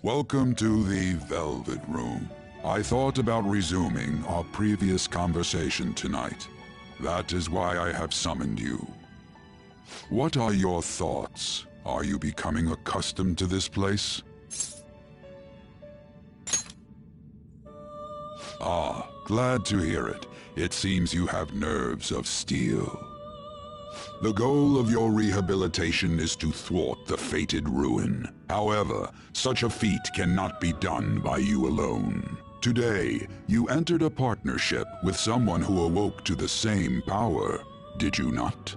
Welcome to the Velvet Room. I thought about resuming our previous conversation tonight. That is why I have summoned you. What are your thoughts? Are you becoming accustomed to this place? Ah, glad to hear it. It seems you have nerves of steel. The goal of your rehabilitation is to thwart the fated ruin. However, such a feat cannot be done by you alone. Today, you entered a partnership with someone who awoke to the same power, did you not?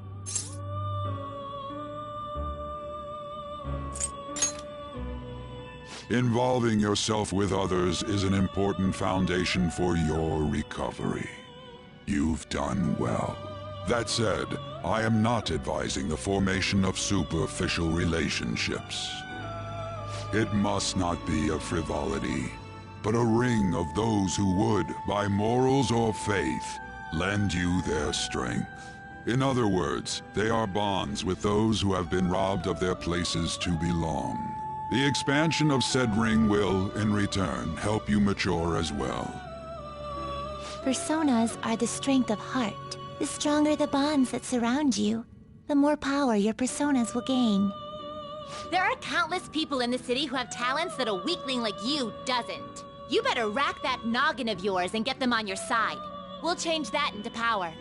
Involving yourself with others is an important foundation for your recovery. You've done well. That said, I am not advising the formation of superficial relationships. It must not be a frivolity, but a ring of those who would, by morals or faith, lend you their strength. In other words, they are bonds with those who have been robbed of their places to belong. The expansion of said ring will, in return, help you mature as well. Personas are the strength of heart. The stronger the bonds that surround you, the more power your personas will gain. There are countless people in the city who have talents that a weakling like you doesn't. You better rack that noggin of yours and get them on your side. We'll change that into power.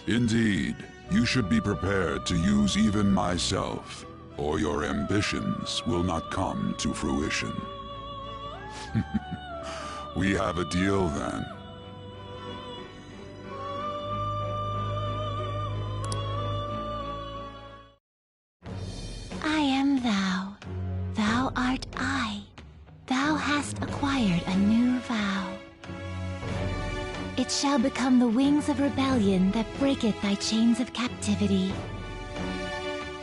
Indeed, you should be prepared to use even myself, or your ambitions will not come to fruition. We have a deal then. I am thou. Thou art I. Thou hast acquired a new vow. It shall become the wings of rebellion that breaketh thy chains of captivity.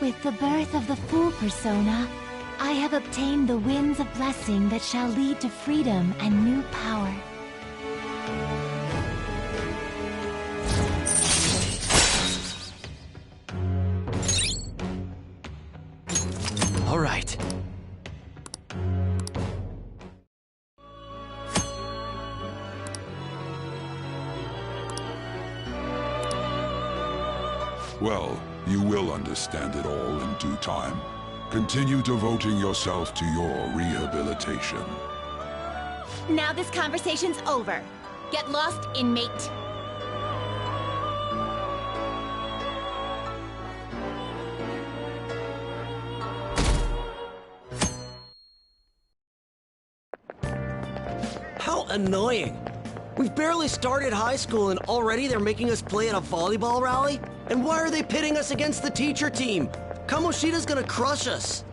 With the birth of the Fool persona, I have obtained the winds of blessing that shall lead to freedom and new power. All right. Well, you will understand it all in due time. Continue devoting yourself to your rehabilitation. Now this conversation's over. Get lost, inmate. annoying. We've barely started high school and already they're making us play at a volleyball rally? And why are they pitting us against the teacher team? Kamoshida's gonna crush us.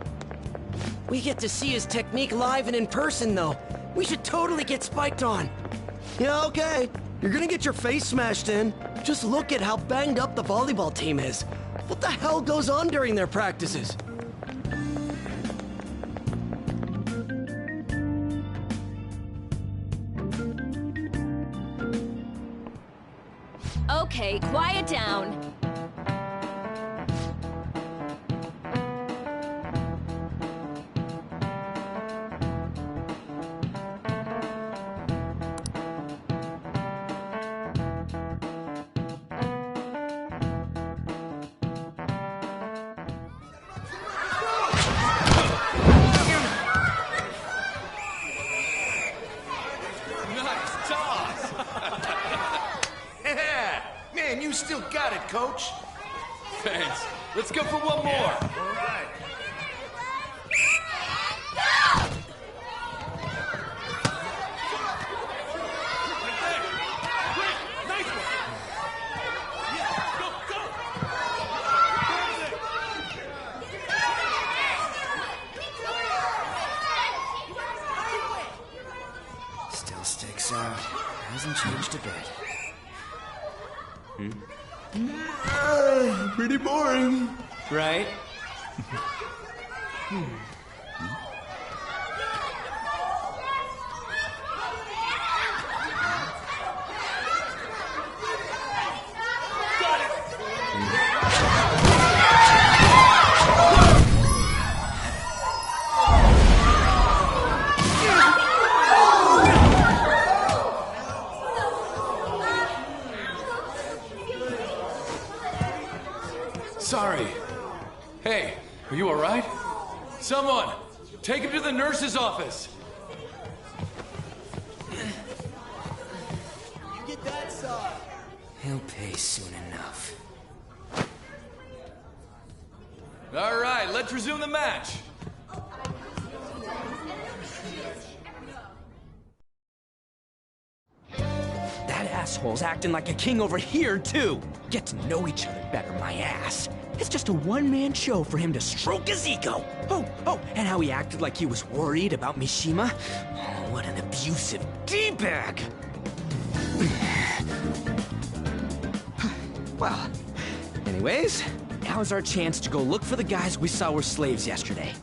We get to see his technique live and in person, though. We should totally get spiked on. Yeah, okay. You're gonna get your face smashed in. Just look at how banged up the volleyball team is. What the hell goes on during their practices? Okay, quiet down. Man, you still got it, Coach. Thanks. Let's go for one more. All right. Still sticks out. Hasn't changed a bit. Pretty boring. Right? Sorry. Hey, are you all right? Someone, take him to the nurse's office. Get that side. He'll pay soon enough. All right, let's resume the match. That asshole's acting like a king over here, too. Get to know each other better, my ass. It's just a one-man show for him to stroke his ego. Oh, and how he acted like he was worried about Mishima. Oh, what an abusive D-bag. Well, anyways, now's our chance to go look for the guys we saw were slaves yesterday.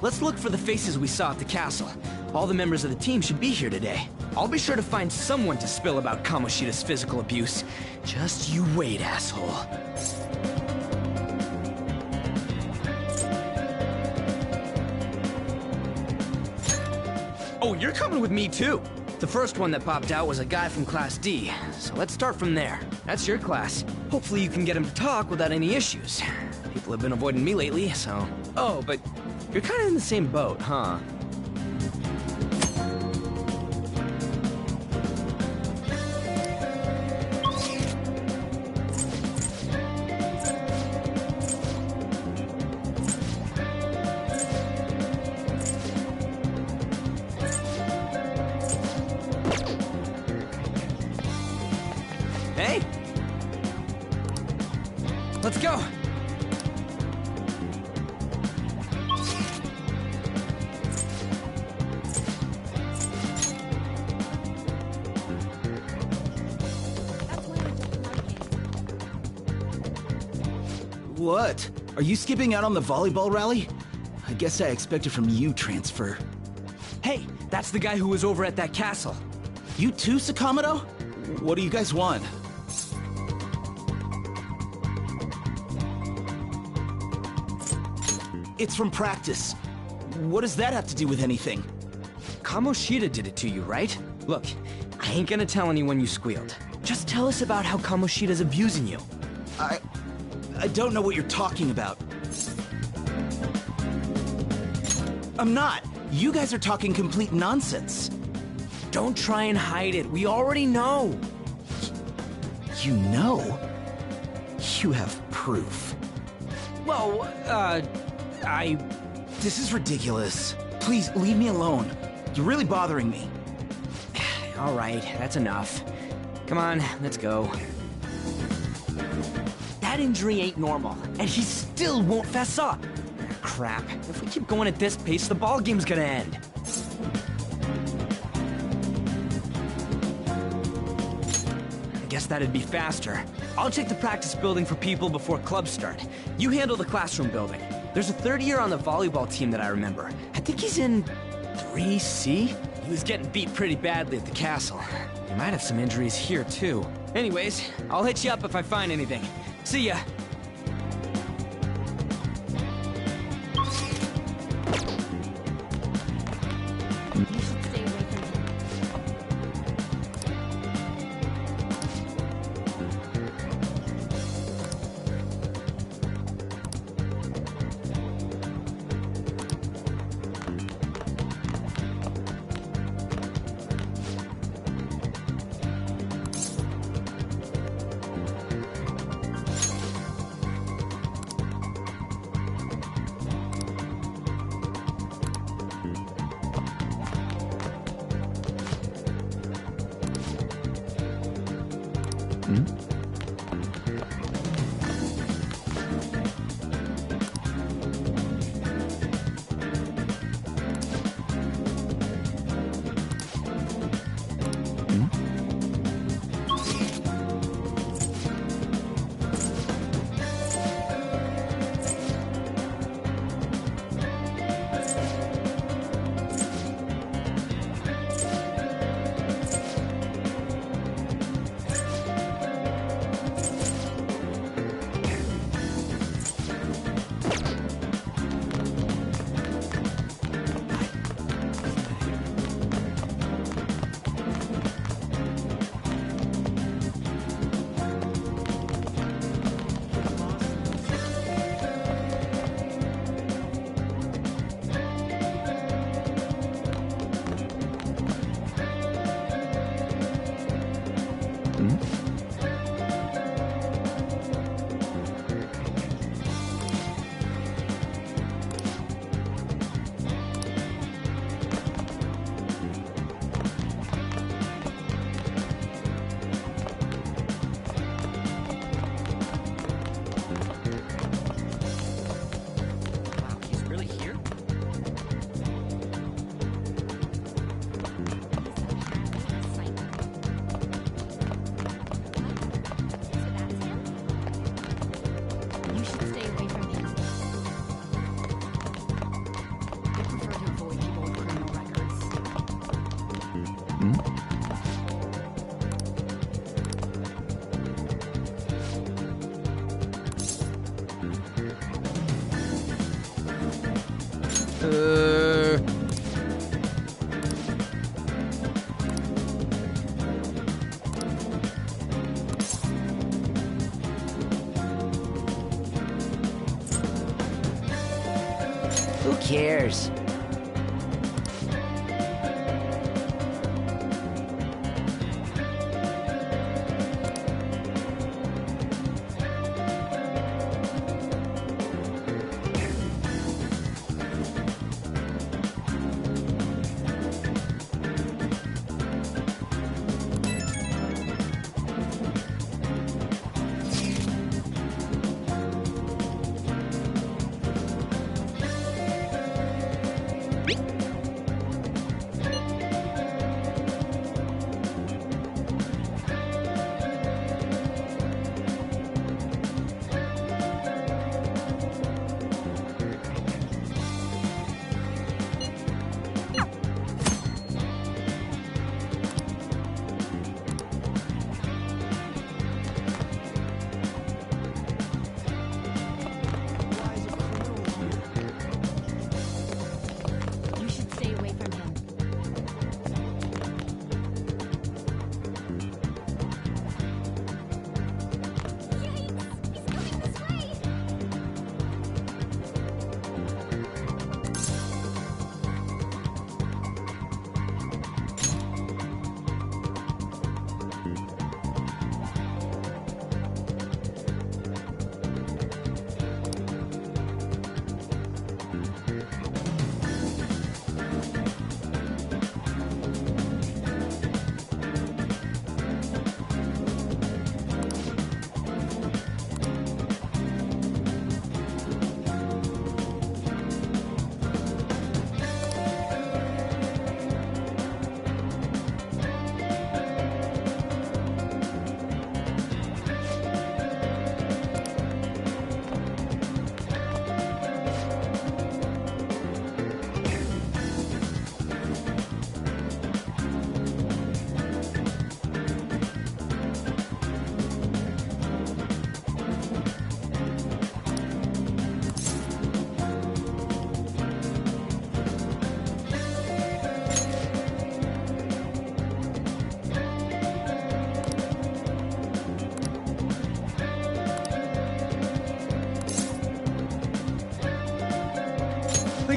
Let's look for the faces we saw at the castle. All the members of the team should be here today. I'll be sure to find someone to spill about Kamoshida's physical abuse. Just you wait, asshole. Oh, you're coming with me too. The first one that popped out was a guy from Class D, so let's start from there. That's your class. Hopefully you can get him to talk without any issues. People have been avoiding me lately, so... Oh, but you're kind of in the same boat, huh? Hey! Let's go! What? Are you skipping out on the volleyball rally? I guess I expected from you, Transfer. Hey, that's the guy who was over at that castle. You too, Sakamoto? What do you guys want? It's from practice. What does that have to do with anything? Kamoshida did it to you, right? Look, I ain't gonna tell anyone you squealed. Just tell us about how Kamoshida's abusing you. I don't know what you're talking about. I'm not. You guys are talking complete nonsense. Don't try and hide it. We already know. You know? You have proof. Well, This is ridiculous. Please, leave me alone. You're really bothering me. All right, that's enough. Come on, let's go. That injury ain't normal, and he still won't fess up. Crap. If we keep going at this pace, the ball game's gonna end. I guess that'd be faster. I'll check the practice building for people before clubs start. You handle the classroom building. There's a third year on the volleyball team that I remember. I think he's in 3C? He was getting beat pretty badly at the castle. He might have some injuries here, too. Anyways, I'll hit you up if I find anything. See ya! Who cares?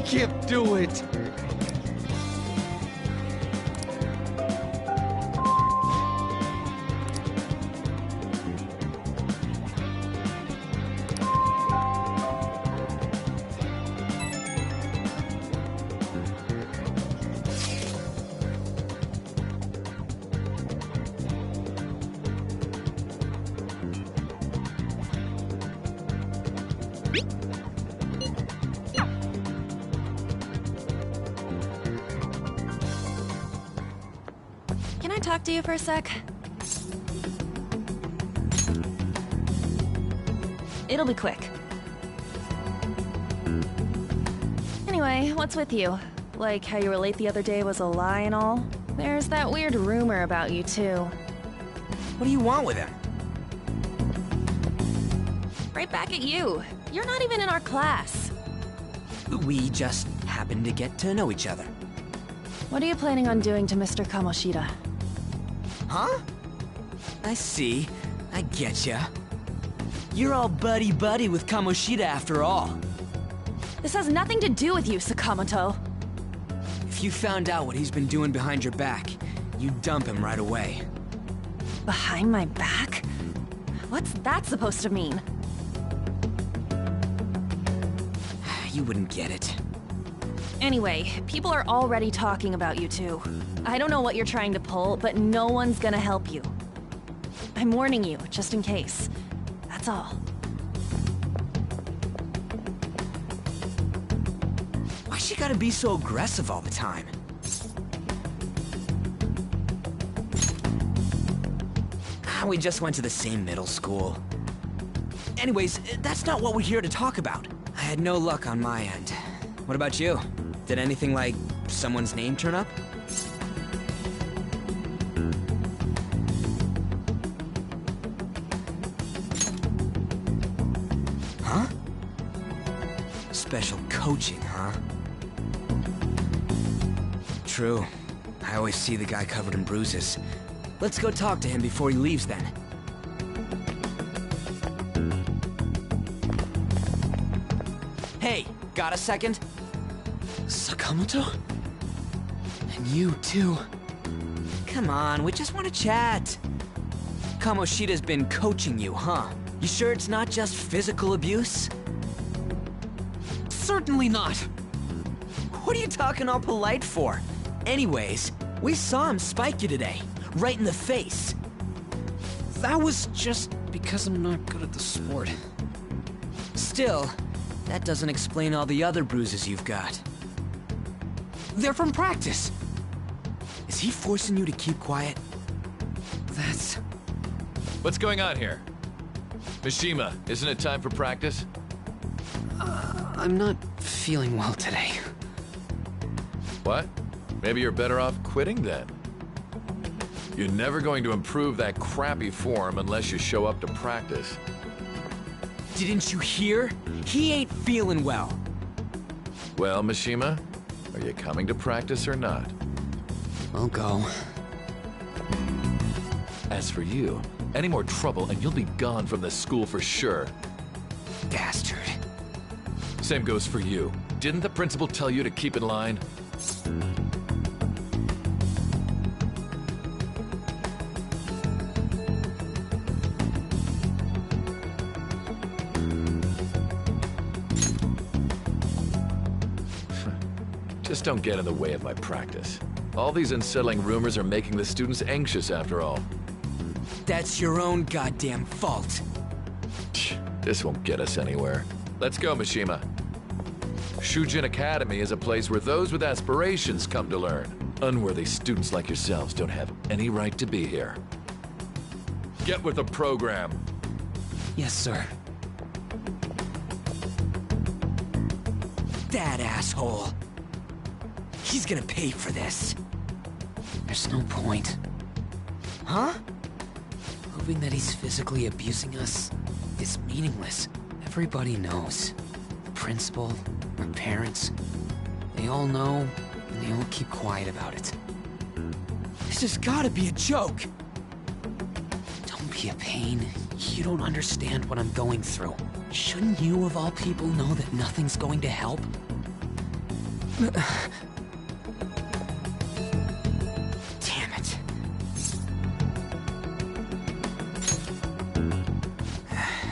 can't do it. Can I talk to you for a sec? It'll be quick. Anyway, what's with you? Like how you were late the other day was a lie and all? There's that weird rumor about you, too. What do you want with him? Right back at you. You're not even in our class. We just happened to get to know each other. What are you planning on doing to Mr. Kamoshida? Huh? I see. I getcha. You're all buddy-buddy with Kamoshida after all. This has nothing to do with you, Sakamoto. If you found out what he's been doing behind your back, you'd dump him right away. Behind my back? What's that supposed to mean? You wouldn't get it. Anyway, people are already talking about you two. I don't know what you're trying to pull, but no one's gonna help you. I'm warning you, just in case. That's all. Why she gotta be so aggressive all the time? We just went to the same middle school. Anyways, that's not what we're here to talk about. I had no luck on my end. What about you? Did anything like someone's name turn up? Huh? Special coaching, huh? True. I always see the guy covered in bruises. Let's go talk to him before he leaves then. Hey, got a second? Sakamoto? And you too. Come on, we just want to chat. Kamoshida's been coaching you, huh? You sure it's not just physical abuse? Certainly not. What are you talking all polite for? Anyways, we saw him spike you today. Right in the face. That was just because I'm not good at the sport. Still, that doesn't explain all the other bruises you've got. They're from practice. Is he forcing you to keep quiet? That's... What's going on here? Mishima, isn't it time for practice? I'm not feeling well today. What? Maybe you're better off quitting then. You're never going to improve that crappy form unless you show up to practice. Didn't you hear? He ain't feeling well. Well, Mishima, are you coming to practice or not? I'll go. As for you, any more trouble and you'll be gone from this school for sure. Bastard. Same goes for you. Didn't the principal tell you to keep in line? Just don't get in the way of my practice. All these unsettling rumors are making the students anxious after all. That's your own goddamn fault. This won't get us anywhere. Let's go, Mishima. Shujin Academy is a place where those with aspirations come to learn. Unworthy students like yourselves don't have any right to be here. Get with the program. Yes, sir. That asshole. He's gonna pay for this. There's no point. Huh? Proving that he's physically abusing us is meaningless. Everybody knows. The principal, our parents, they all know, and they all keep quiet about it. This has gotta be a joke. Don't be a pain. You don't understand what I'm going through. Shouldn't you, of all people, know that nothing's going to help? Damn it.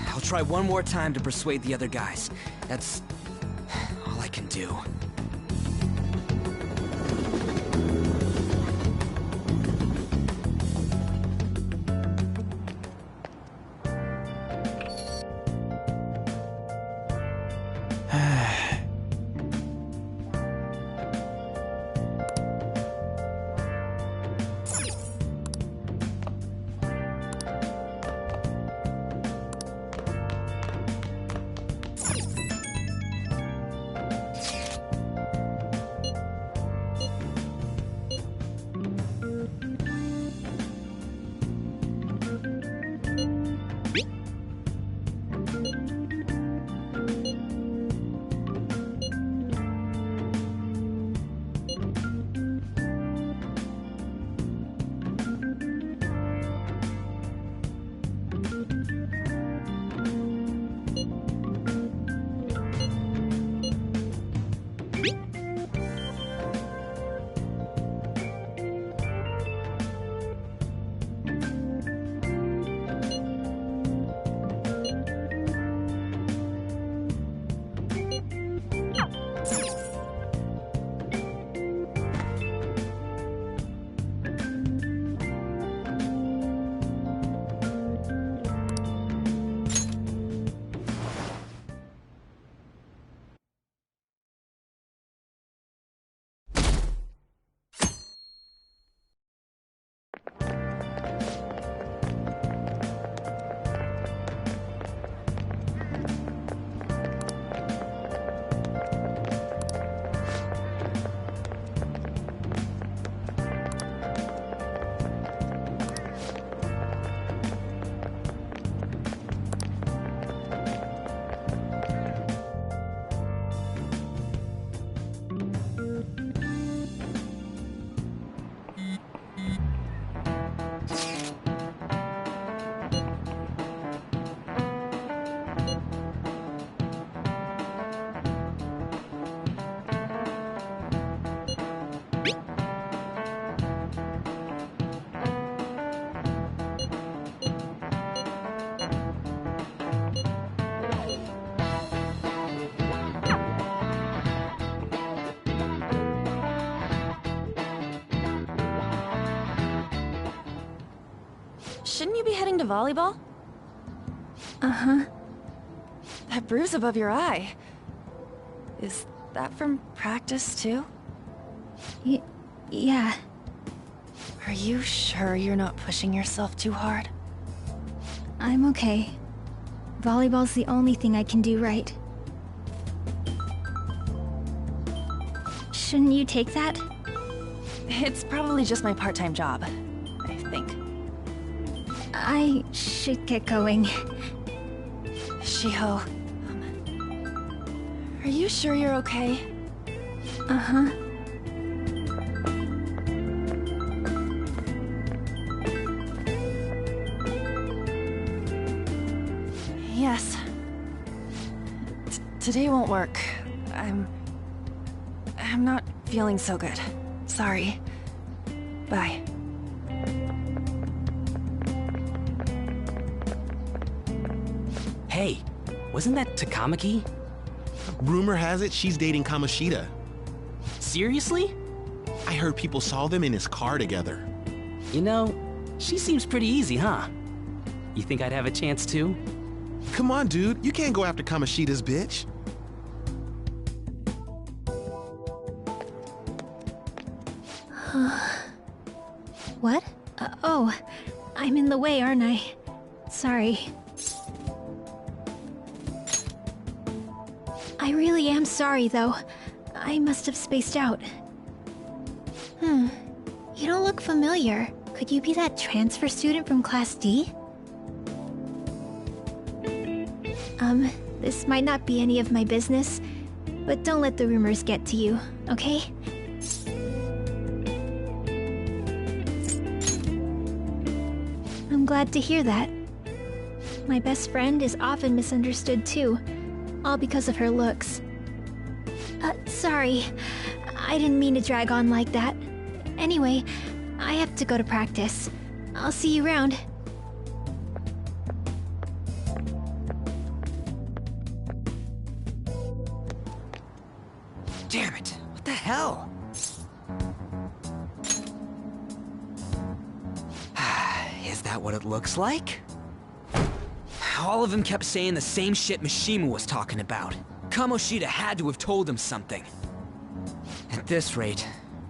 I'll try one more time to persuade the other guys. That's all I can do. Shouldn't you be heading to volleyball? Uh-huh. That bruise above your eye. Is that from practice, too? Yeah. Are you sure you're not pushing yourself too hard? I'm okay. Volleyball's the only thing I can do right. Shouldn't you take that? It's probably just my part-time job, I think. I should get going. Shiho, are you sure you're okay? Uh-huh. Yes. Today won't work. I'm not feeling so good. Sorry. Bye. Hey, wasn't that Takamaki? Rumor has it she's dating Kamoshida. Seriously? I heard people saw them in his car together. You know, she seems pretty easy, huh? You think I'd have a chance too? Come on, dude. You can't go after Kamoshida's bitch. What? Oh, I'm in the way, aren't I? Sorry. I really am sorry, though. I must have spaced out. You don't look familiar. Could you be that transfer student from Class D? This might not be any of my business, but don't let the rumors get to you, okay? I'm glad to hear that. My best friend is often misunderstood too, all because of her looks. Sorry. I didn't mean to drag on like that. Anyway, I have to go to practice. I'll see you around. Damn it! What the hell? Is that what it looks like? All of them kept saying the same shit Mishima was talking about. Kamoshida had to have told him something. At this rate,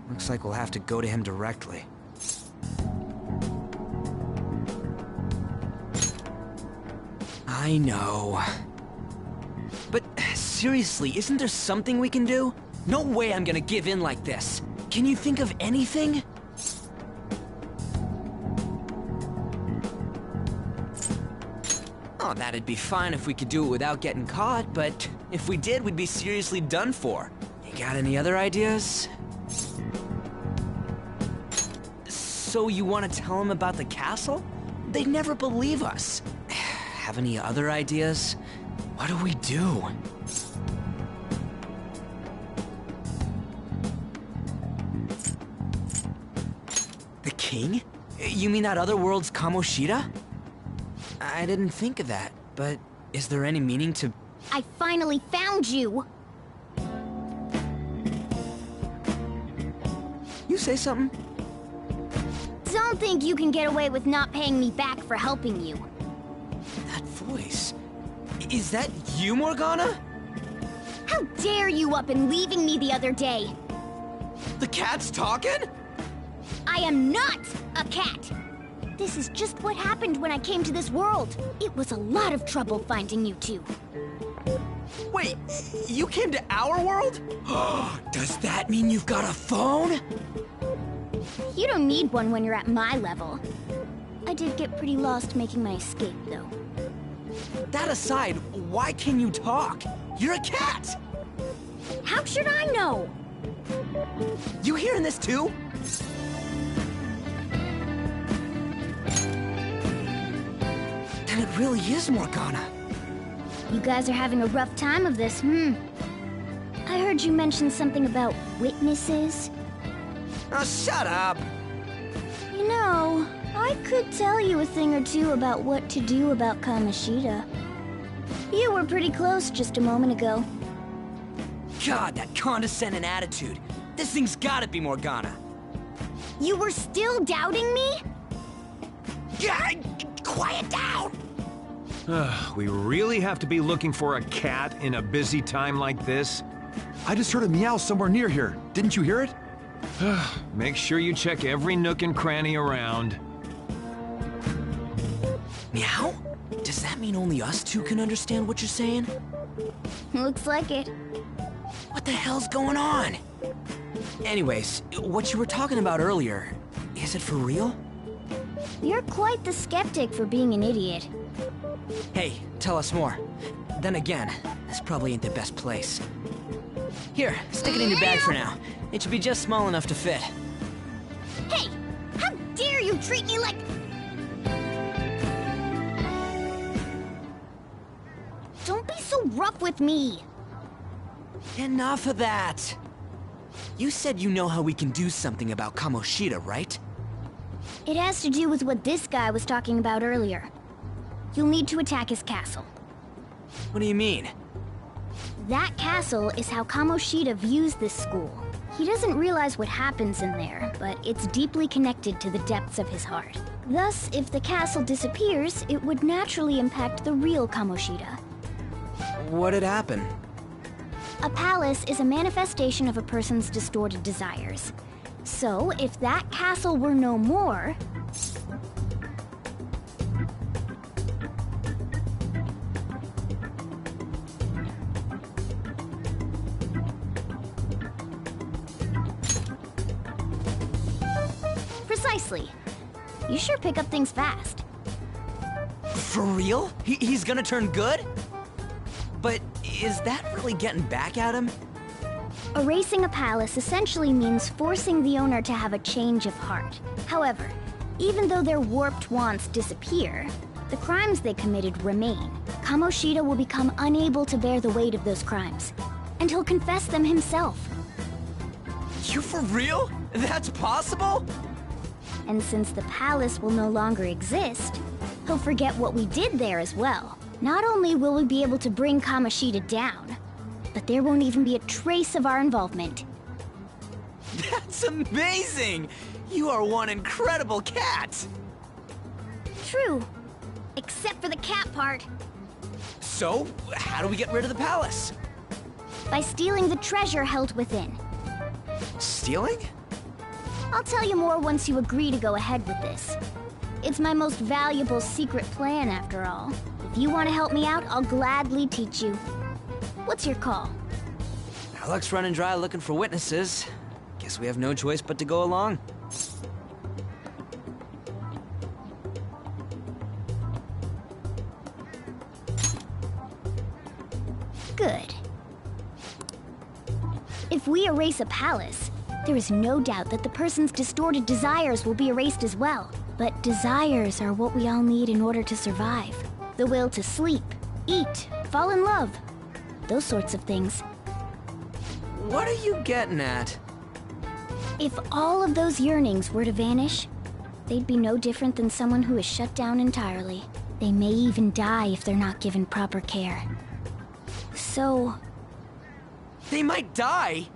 looks like we'll have to go to him directly. I know. But seriously, isn't there something we can do? No way I'm gonna give in like this. Can you think of anything? Oh, that'd be fine if we could do it without getting caught, but if we did, we'd be seriously done for. You got any other ideas? So you want to tell them about the castle? They'd never believe us. Have any other ideas? What do we do? The king? You mean that other world's Kamoshida? I didn't think of that, but is there any meaning to... I finally found you! You say something? Don't think you can get away with not paying me back for helping you. That voice... Is that you, Morgana? How dare you up and leaving me the other day? The cat's talking? I am not a cat! This is just what happened when I came to this world. It was a lot of trouble finding you two. Wait, you came to our world? Does that mean you've got a phone? You don't need one when you're at my level. I did get pretty lost making my escape, though. That aside, why can you talk? You're a cat! How should I know? You hearing this too? Then it really is Morgana. You guys are having a rough time of this, I heard you mention something about witnesses. Oh, shut up! You know, I could tell you a thing or two about what to do about Kamoshida. You were pretty close just a moment ago. God, that condescending attitude. This thing's gotta be Morgana. You were still doubting me? Yeah, quiet down! We really have to be looking for a cat in a busy time like this? I just heard a meow somewhere near here. Didn't you hear it? Make sure you check every nook and cranny around. Meow? Does that mean only us two can understand what you're saying? Looks like it. What the hell's going on? Anyways, what you were talking about earlier, is it for real? You're quite the skeptic for being an idiot. Hey, tell us more. Then again, this probably ain't the best place. Here, stick it in your bag for now. It should be just small enough to fit. Hey! How dare you treat me like... Don't be so rough with me! Enough of that! You said you know how we can do something about Kamoshida, right? It has to do with what this guy was talking about earlier. You'll need to attack his castle. What do you mean? That castle is how Kamoshida views this school. He doesn't realize what happens in there, but it's deeply connected to the depths of his heart. Thus, if the castle disappears, it would naturally impact the real Kamoshida. What'd happen? A palace is a manifestation of a person's distorted desires. So, if that castle were no more... Precisely. You sure pick up things fast. For real? He's gonna turn good? But is that really getting back at him? Erasing a palace essentially means forcing the owner to have a change of heart. However, even though their warped wants disappear, the crimes they committed remain. Kamoshida will become unable to bear the weight of those crimes, and he'll confess them himself. you for real? That's possible? And since the palace will no longer exist, he'll forget what we did there as well. Not only will we be able to bring Kamoshida down, but there won't even be a trace of our involvement. That's amazing! You are one incredible cat! True. Except for the cat part. So, how do we get rid of the palace? By stealing the treasure held within. Stealing? I'll tell you more once you agree to go ahead with this. It's my most valuable secret plan, after all. If you want to help me out, I'll gladly teach you. What's your call? Our luck's running dry looking for witnesses. Guess we have no choice but to go along. Good. If we erase a palace, there is no doubt that the person's distorted desires will be erased as well. But desires are what we all need in order to survive. The will to sleep, eat, fall in love. Those sorts of things. What are you getting at? If all of those yearnings were to vanish, they'd be no different than someone who is shut down entirely. They may even die if they're not given proper care. So... They might die?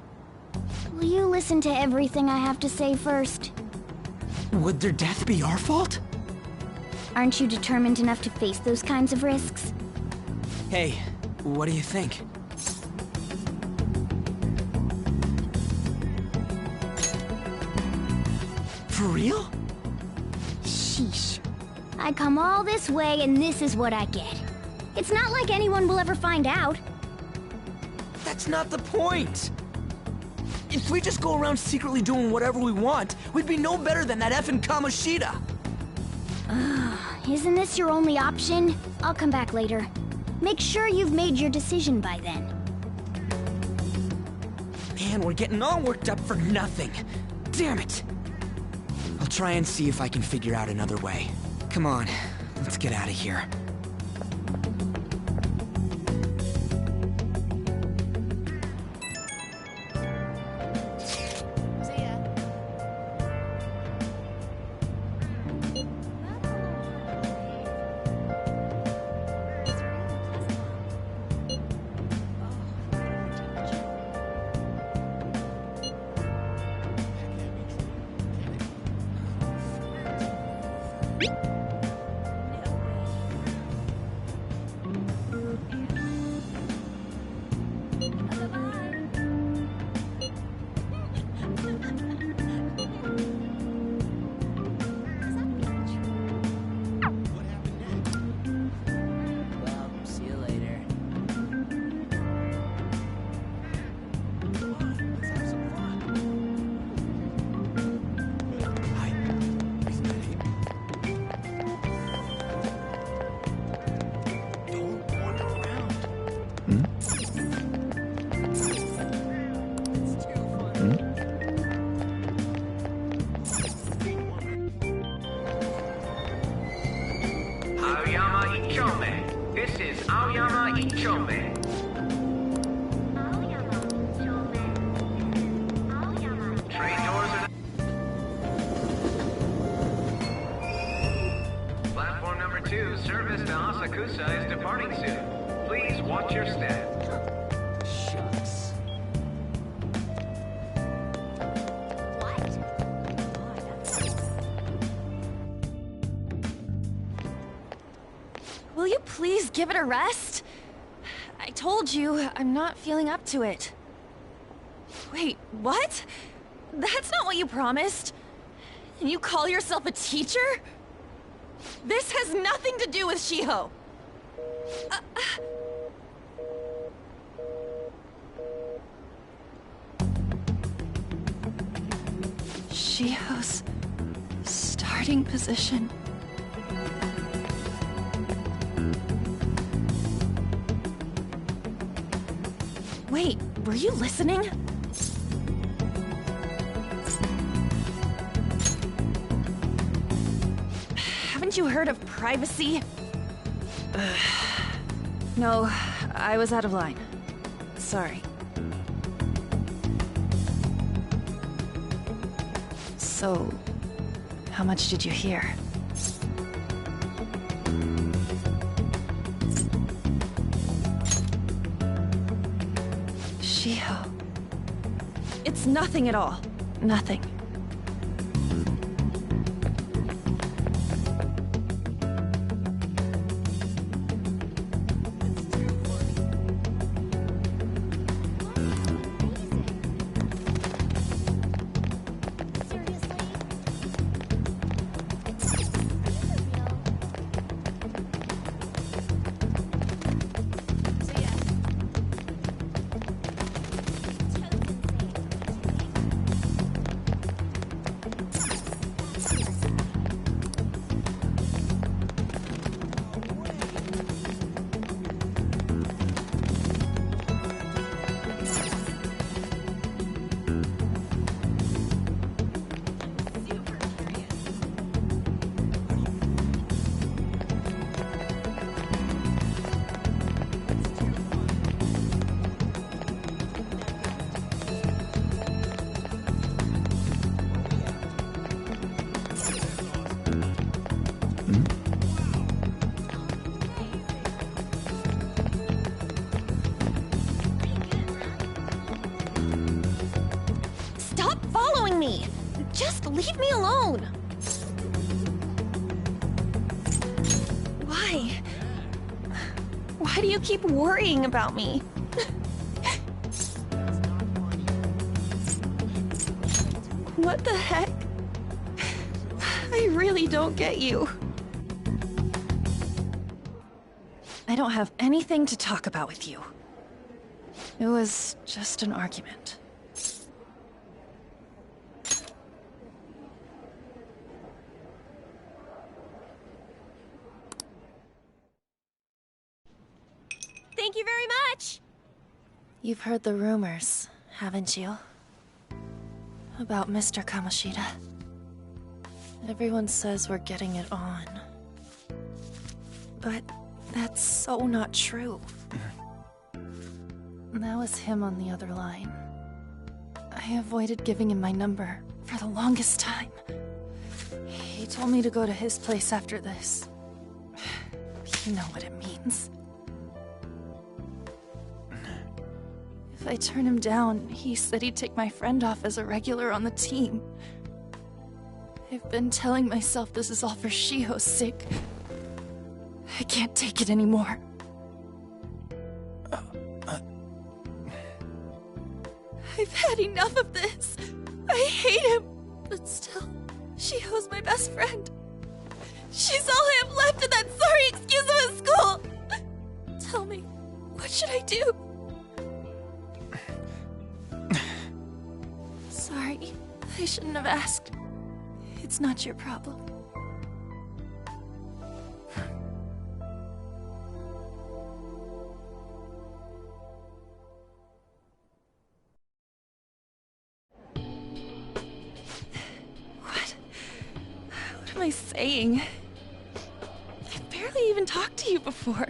Will you listen to everything I have to say first? Would their death be our fault? Aren't you determined enough to face those kinds of risks? Hey, what do you think? For real? Sheesh. I come all this way and this is what I get. It's not like anyone will ever find out. That's not the point! If we just go around secretly doing whatever we want, we'd be no better than that effing Kamoshida! Isn't this your only option? I'll come back later. Make sure you've made your decision by then. Man, we're getting all worked up for nothing. Damn it! I'll try and see if I can figure out another way. Come on, let's get out of here. Platform number 2, service to Asakusa is departing soon. Please watch your step. Shucks. Will you please give it a rest? I told you, I'm not feeling up to it. Wait, what? That's not what you promised. And you call yourself a teacher? This has nothing to do with Shiho. Shiho's starting position. Wait, were you listening? Haven't you heard of privacy? No, I was out of line. Sorry. So, how much did you hear? Shiho. It's nothing at all. Nothing. Just leave me alone! Why? Why do you keep worrying about me? What the heck? I really don't get you. I don't have anything to talk about with you. It was just an argument. Thank you very much! You've heard the rumors, haven't you? About Mr. Kamoshida. Everyone says we're getting it on. But that's so not true. That was him on the other line. I avoided giving him my number for the longest time. He told me to go to his place after this. You know what it means. If I turn him down, he said he'd take my friend off as a regular on the team. I've been telling myself this is all for Shiho's sake. I can't take it anymore. I've had enough of this. I hate him. But still, Shiho's my best friend. She's all I have left in that sorry excuse of a school. Tell me, what should I do? Sorry, I shouldn't have asked. It's not your problem. What am I saying? I've barely even talked to you before.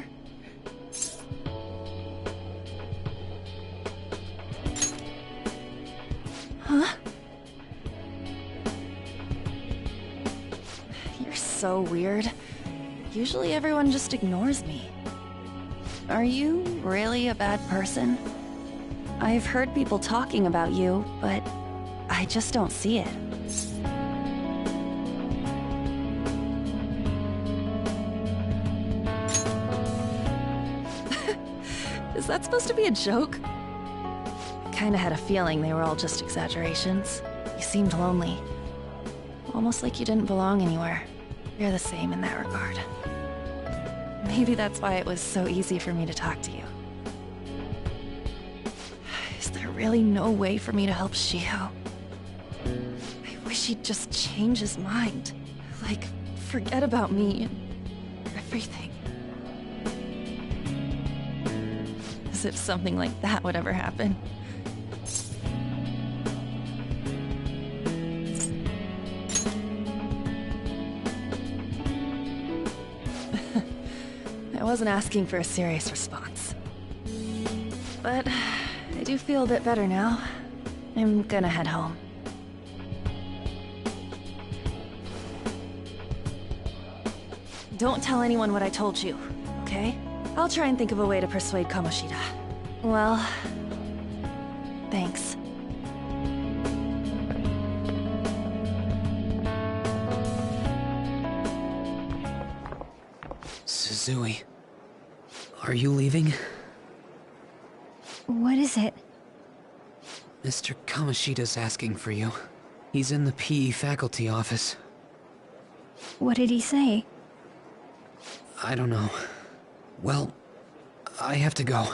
Huh? You're so weird. Usually everyone just ignores me. Are you really a bad person? I've heard people talking about you, but I just don't see it. Is that supposed to be a joke? Kinda had a feeling they were all just exaggerations. You seemed lonely. Almost like you didn't belong anywhere. You're the same in that regard. Maybe that's why it was so easy for me to talk to you. Is there really no way for me to help Shiho? I wish he'd just change his mind. Like, forget about me and everything. As if something like that would ever happen. I wasn't asking for a serious response. But I do feel a bit better now. I'm gonna head home. don't tell anyone what I told you, okay? I'll try and think of a way to persuade Kamoshida. Well, thanks. Suzui, are you leaving? What is it? Mr. Kamoshida's asking for you. He's in the PE faculty office. What did he say? I don't know. Well, I have to go.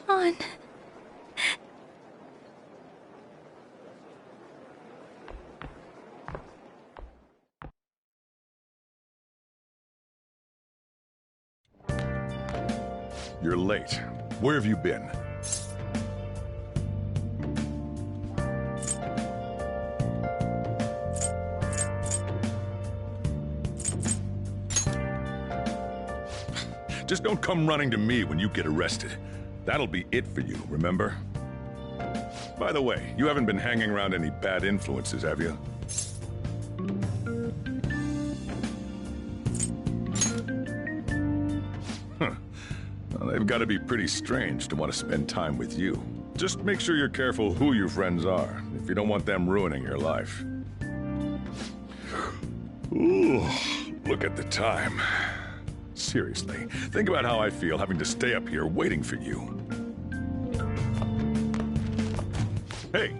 On. You're late. Where have you been? Just don't come running to me when you get arrested. That'll be it for you, remember? By the way, you haven't been hanging around any bad influences, have you? Huh. Well, they've got to be pretty strange to want to spend time with you. Just make sure you're careful who your friends are, if you don't want them ruining your life. Ooh, look at the time. Seriously, think about how I feel having to stay up here waiting for you. Hey,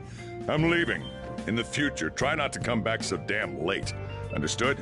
I'm leaving. In the future, try not to come back so damn late. Understood?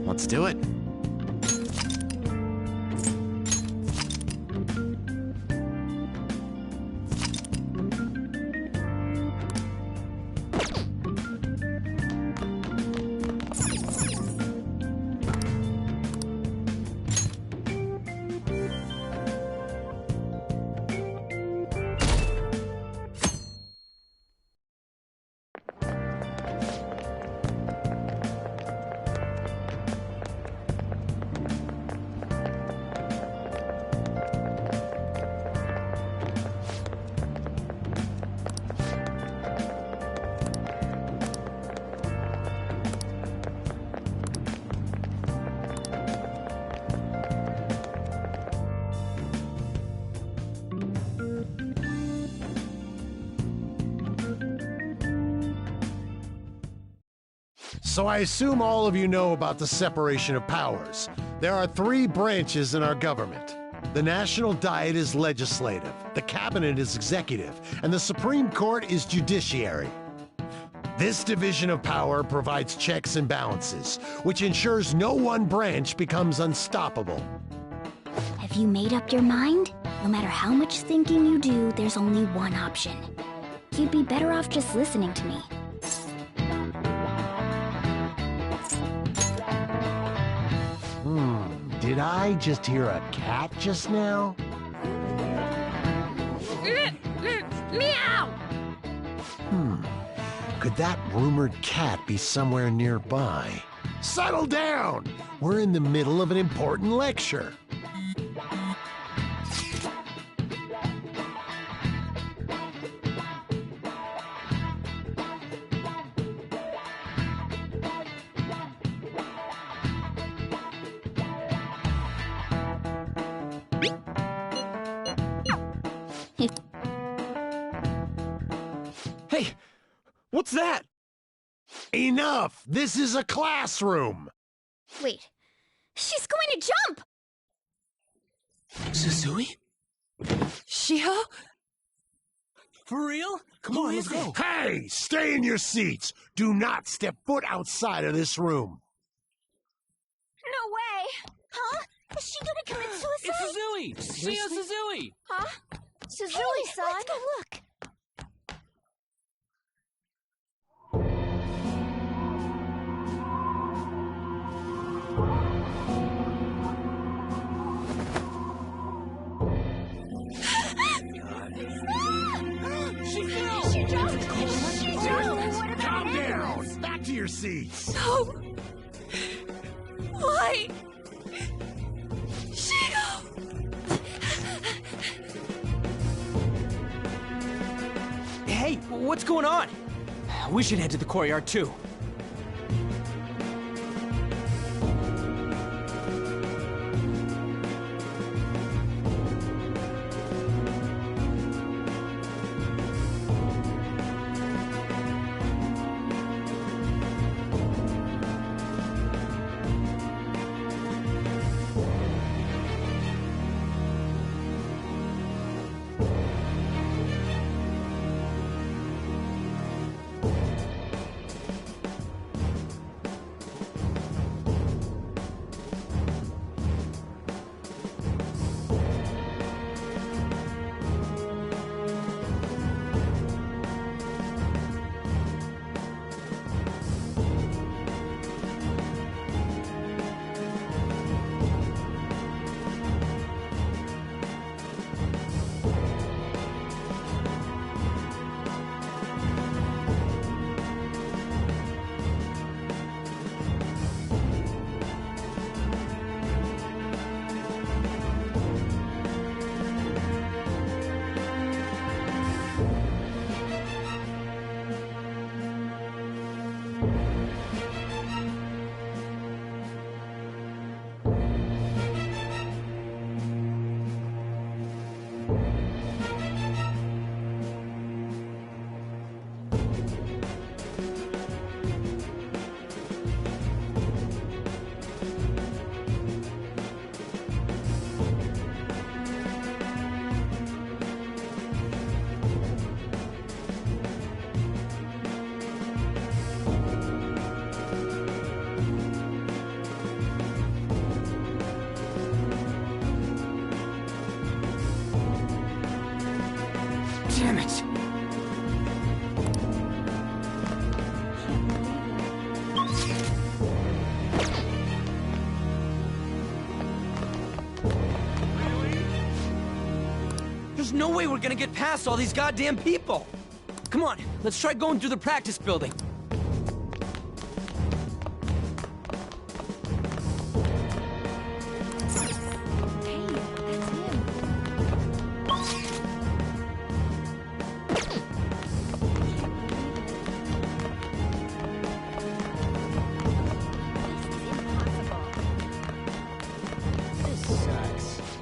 Let's do it. So I assume all of you know about the separation of powers. There are 3 branches in our government. The National Diet is legislative, the Cabinet is executive, and the Supreme Court is judiciary. This division of power provides checks and balances, which ensures no one branch becomes unstoppable. Have you made up your mind? No matter how much thinking you do, there's only one option. You'd be better off just listening to me. Did I just hear a cat just now? Meow! Could that rumored cat be somewhere nearby? Settle down! We're in the middle of an important lecture. Hey, what's that? Enough! This is a classroom! Wait. She's going to jump! Suzui? Shiho? For real? Come on, let's go. Hey! Stay in your seats! Do not step foot outside of this room. No way! Huh? Is she gonna commit suicide? It's Suzui! Shio Suzui! Huh? Suzui-san? Let's go look. She jumped! Calm down! Back to your seats! No! Why? Shiho! Hey, what's going on? We should head to the courtyard too. Damn it! There's no way we're gonna get past all these goddamn people! Come on, let's try going through the practice building.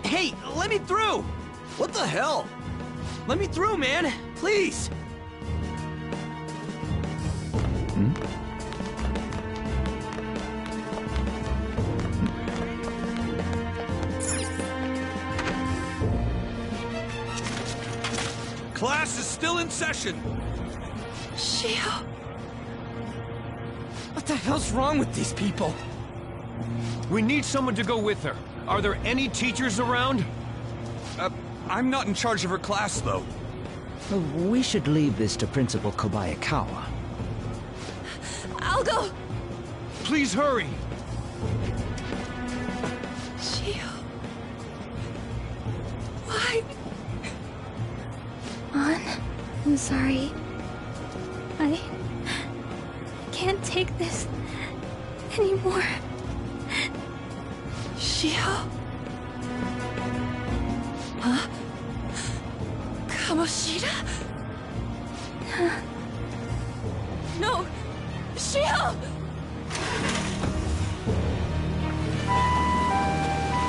Hey, let me through! What the hell? Let me through, man! Please! Class is still in session! Shio... What the hell's wrong with these people? We need someone to go with her. Are there any teachers around? I'm not in charge of her class, though. We should leave this to Principal Kobayakawa. I'll go! Please hurry! Shio... Why? An, I'm sorry. I can't take this anymore. Shio? Huh? Kamoshida? No! Shio!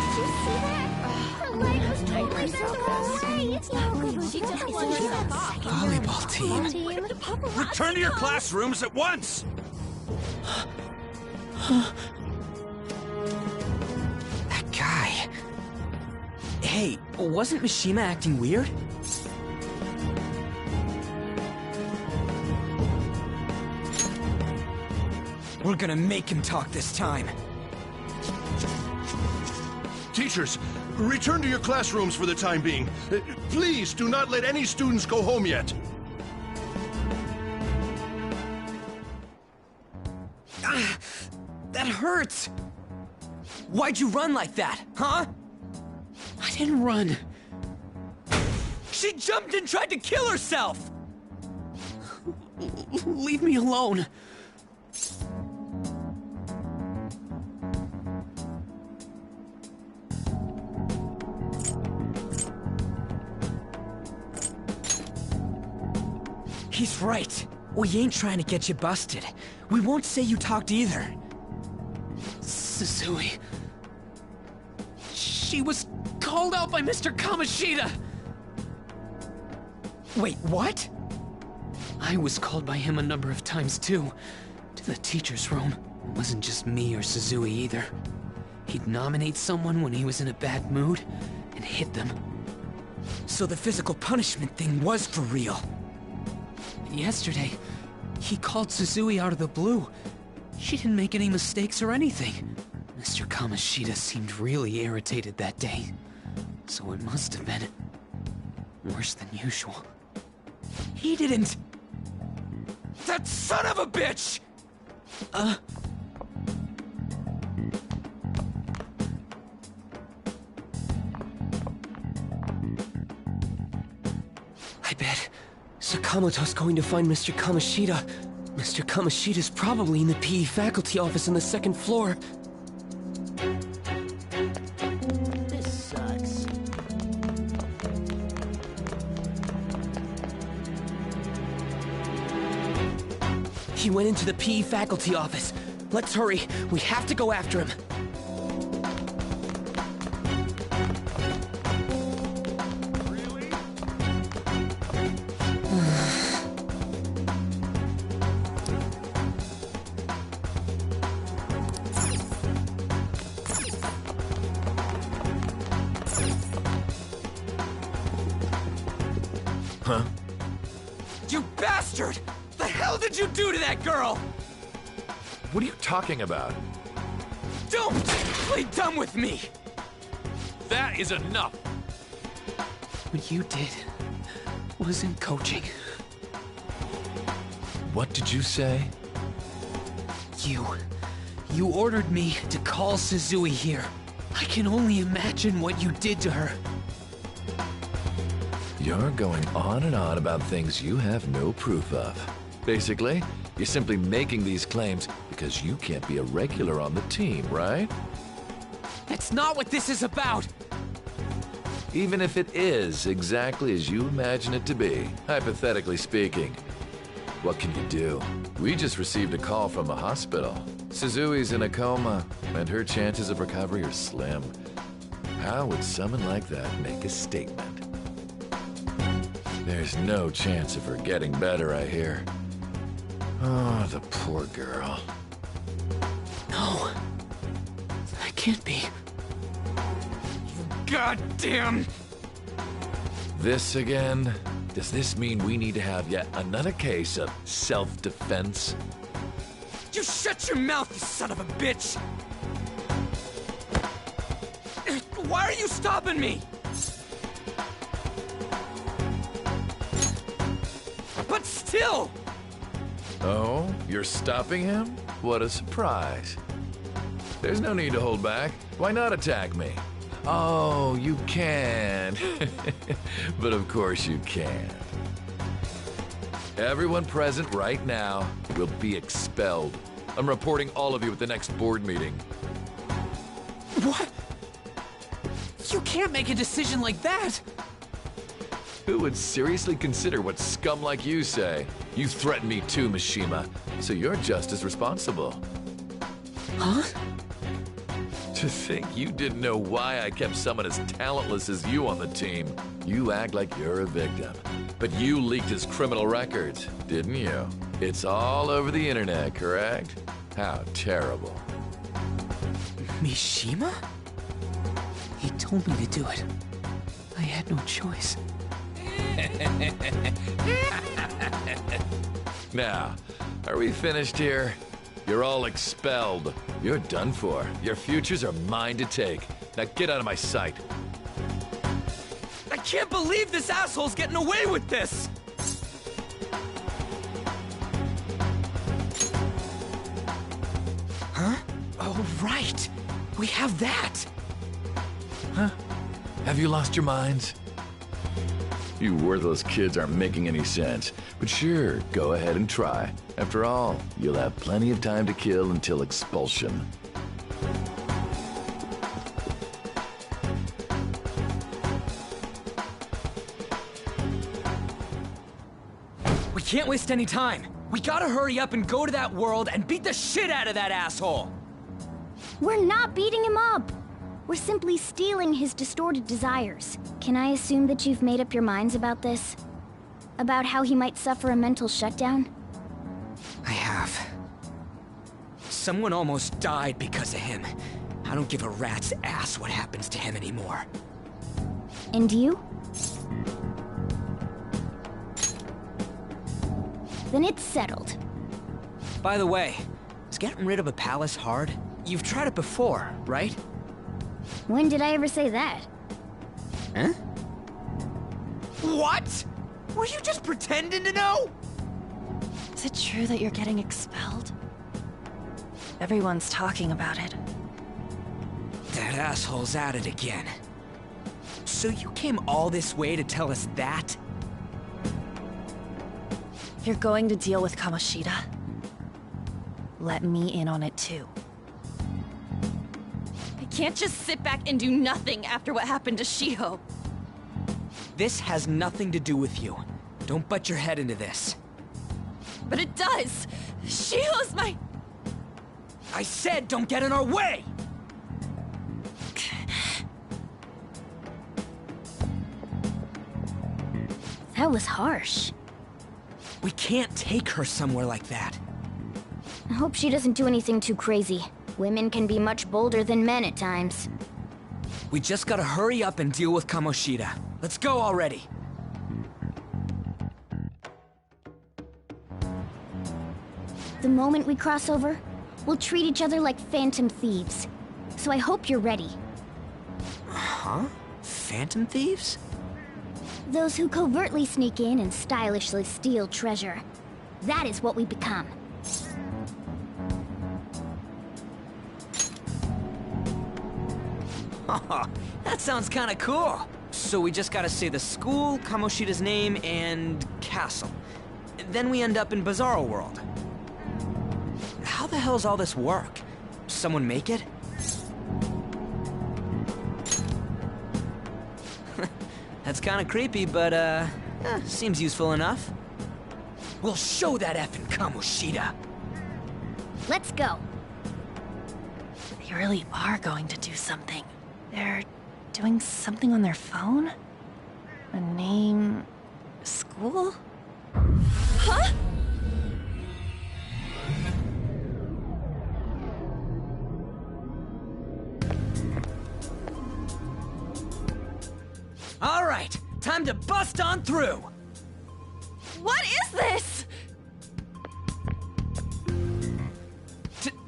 Did you see that? Her leg was totally away. It's not good. She just Volleyball team. Return to your classrooms at once! That guy... Hey, wasn't Mishima acting weird? We're gonna make him talk this time. Teachers, return to your classrooms for the time being. Please do not let any students go home yet. That hurts! Why'd you run like that, huh? I didn't run. She jumped and tried to kill herself! Leave me alone. He's right. We ain't trying to get you busted. We won't say you talked either. Suzui. She was called out by Mr. Kamoshida! Wait, what? I was called by him a number of times too. To the teacher's room. It wasn't just me or Suzui either. He'd nominate someone when he was in a bad mood and hit them. So the physical punishment thing was for real. Yesterday, he called Suzui out of the blue. She didn't make any mistakes or anything. Mr. Kamoshida seemed really irritated that day. So it must have been worse than usual. He didn't... That son of a bitch! I bet Sakamoto's going to find Mr. Kamoshida. Mr. Kamoshida's probably in the PE faculty office on the second floor. This sucks. He went into the PE faculty office. Let's hurry. We have to go after him. Huh? You bastard! The hell did you do to that girl? What are you talking about? Don't play dumb with me! That is enough! What you did wasn't coaching. What did you say? You ordered me to call Suzui here. I can only imagine what you did to her. You're going on and on about things you have no proof of. Basically, you're simply making these claims because you can't be a regular on the team, right? That's not what this is about! Even if it is exactly as you imagine it to be, hypothetically speaking, what can you do? We just received a call from a hospital. Suzui's in a coma, and her chances of recovery are slim. How would someone like that make a statement? There's no chance of her getting better, I hear. Oh, the poor girl. No. That can't be. Goddamn! This again? Does this mean we need to have yet another case of self-defense? You shut your mouth, you son of a bitch! Why are you stopping me? But still! Oh, you're stopping him? What a surprise. There's no need to hold back. Why not attack me? Oh, you can. But of course you can. Everyone present right now will be expelled. I'm reporting all of you at the next board meeting. What? You can't make a decision like that! Who would seriously consider what scum like you say? You threatened me too, Mishima, so you're just as responsible. Huh? To think you didn't know why I kept someone as talentless as you on the team. You act like you're a victim. But you leaked his criminal records, didn't you? It's all over the internet, correct? How terrible. Mishima? He told me to do it. I had no choice. Now, are we finished here? You're all expelled. You're done for. Your futures are mine to take. Now get out of my sight. I can't believe this asshole's getting away with this! Huh? Oh, right. We have that. Huh? Have you lost your minds? You worthless kids aren't making any sense. But sure, go ahead and try. After all, you'll have plenty of time to kill until expulsion. We can't waste any time. We gotta hurry up and go to that world and beat the shit out of that asshole! We're not beating him up! We're simply stealing his distorted desires. Can I assume that you've made up your minds about this? About how he might suffer a mental shutdown? I have. Someone almost died because of him. I don't give a rat's ass what happens to him anymore. And you? Then it's settled. By the way, is getting rid of a palace hard? You've tried it before, right? When did I ever say that? Huh? What? Were you just pretending to know? Is it true that you're getting expelled? Everyone's talking about it. That asshole's at it again. So you came all this way to tell us that? You're going to deal with Kamoshida. Let me in on it too. I can't just sit back and do nothing after what happened to Shiho. This has nothing to do with you. Don't butt your head into this. But it does! Shiho's my... I said don't get in our way! That was harsh. We can't take her somewhere like that. I hope she doesn't do anything too crazy. Women can be much bolder than men at times. We just gotta hurry up and deal with Kamoshida. Let's go already. The moment we cross over, we'll treat each other like phantom thieves. So I hope you're ready. Huh? Phantom thieves? Those who covertly sneak in and stylishly steal treasure. That is what we become. That sounds kinda cool. So we just gotta say the school, Kamoshida's name, and castle. Then we end up in Bizarro World. How the hell's all this work? Someone make it? That's kinda creepy, but seems useful enough. We'll show that effing Kamoshida. Let's go. They really are going to do something. They're doing something on their phone? A name... school? Huh? All right, time to bust on through. What is this?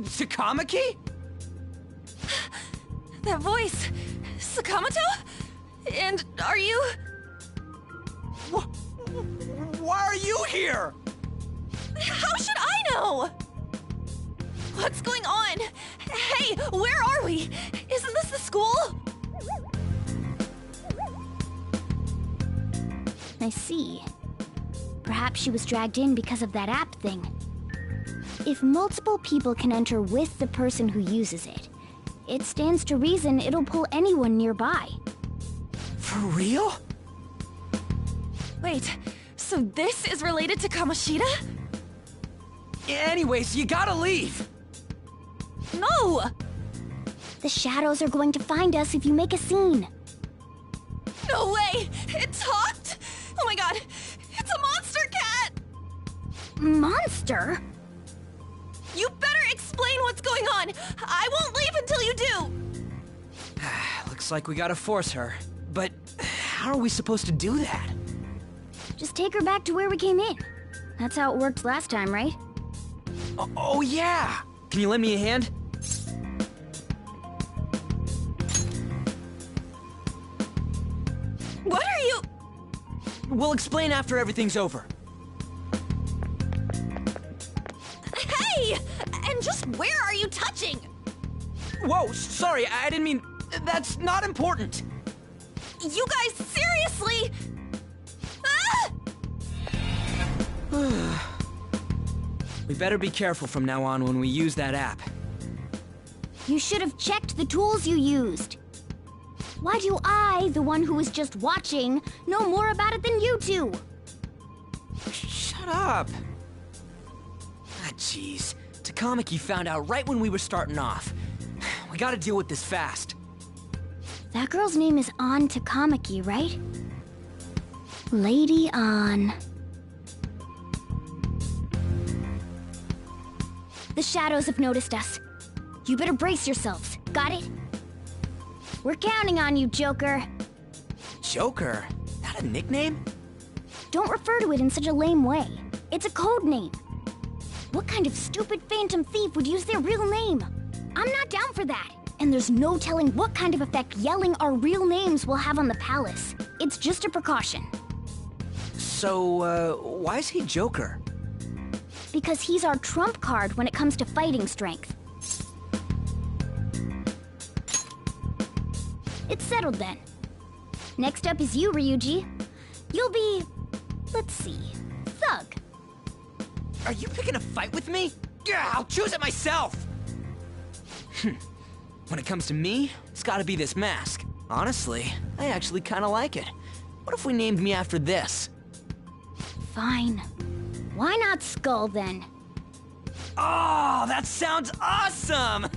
Takamaki? That voice... Sakamoto? And are you... Why are you here? How should I know? What's going on? Hey, where are we? Isn't this the school? I see. Perhaps she was dragged in because of that app thing. If multiple people can enter with the person who uses it, it stands to reason it'll pull anyone nearby. For real? Wait, so this is related to Kamoshida? Anyways, you gotta leave! No! The shadows are going to find us if you make a scene. No way! It talked? Oh my god, it's a monster cat! Monster? You better explain what's going on! I won't leave until you do! Looks like we gotta force her. But how are we supposed to do that? Just take her back to where we came in. That's how it worked last time, right? Oh yeah! Can you lend me a hand? What are you... We'll explain after everything's over. Hey! And just where are you touching? Whoa, sorry, I didn't mean... That's not important. You guys, seriously? Ah! We better be careful from now on when we use that app. You should have checked the tools you used. Why do I, the one who was just watching, know more about it than you two? Shut up. Ah, jeez. Takamaki found out right when we were starting off. We gotta deal with this fast. That girl's name is An Takamaki, right? Lady An. The shadows have noticed us. You better brace yourselves. Got it? We're counting on you, Joker. Joker? That a nickname? Don't refer to it in such a lame way. It's a code name. What kind of stupid phantom thief would use their real name? I'm not down for that. And there's no telling what kind of effect yelling our real names will have on the palace. It's just a precaution. So, why is he Joker? Because he's our trump card when it comes to fighting strength. It's settled then. Next up is you, Ryuji. You'll be... let's see... Thug. Are you picking a fight with me? Yeah, I'll choose it myself! When it comes to me, it's gotta be this mask. Honestly, I actually kinda like it. What if we named me after this? Fine. Why not Skull, then? Oh, that sounds awesome!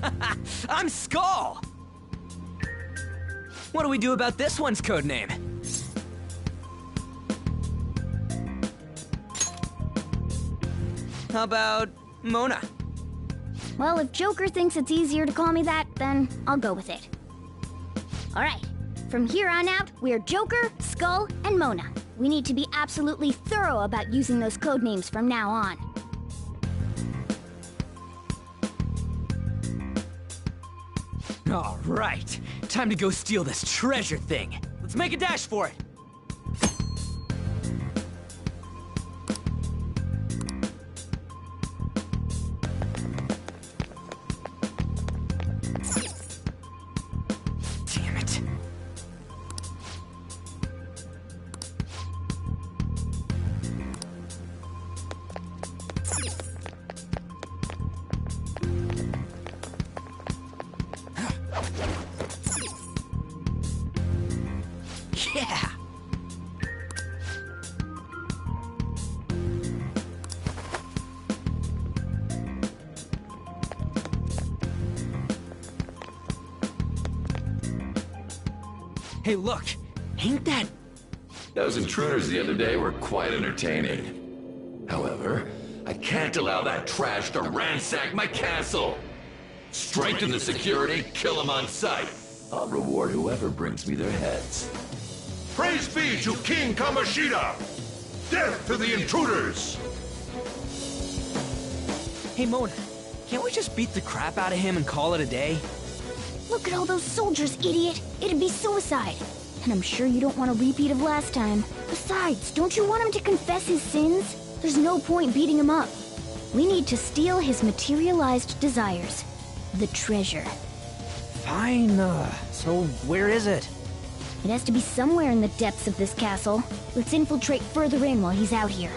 I'm Skull! What do we do about this one's codename? How about Mona? Well, if Joker thinks it's easier to call me that, then I'll go with it. Alright, from here on out, we're Joker, Skull, and Mona. We need to be absolutely thorough about using those codenames from now on. Alright, time to go steal this treasure thing. Let's make a dash for it. Damn it. Yeah! Hey, look! Ain't that... Those intruders the other day were quite entertaining. However, I can't allow that trash to ransack my castle! Strengthen the security, kill them on sight. I'll reward whoever brings me their heads. Praise be to King Kamoshida! Death to the intruders! Hey, Mona, can't we just beat the crap out of him and call it a day? Look at all those soldiers, idiot! It'd be suicide. And I'm sure you don't want a repeat of last time. Besides, don't you want him to confess his sins? There's no point beating him up. We need to steal his materialized desires. The treasure. Fine, so where is it? It has to be somewhere in the depths of this castle. Let's infiltrate further in while he's out here.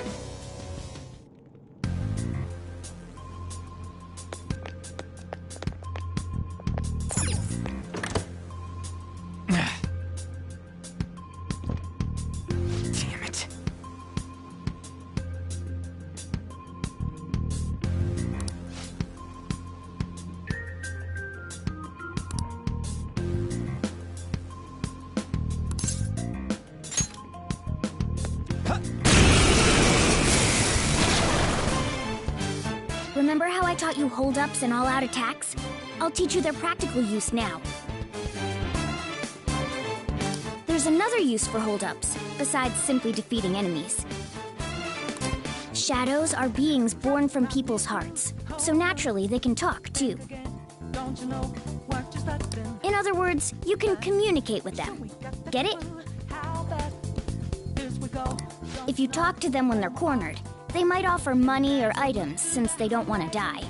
Damn it. Remember how I taught you hold-ups and all-out attacks? I'll teach you their practical use now. There's another use for hold-ups, besides simply defeating enemies. Shadows are beings born from people's hearts, so naturally they can talk, too. In other words, you can communicate with them. Get it? If you talk to them when they're cornered, they might offer money or items since they don't want to die.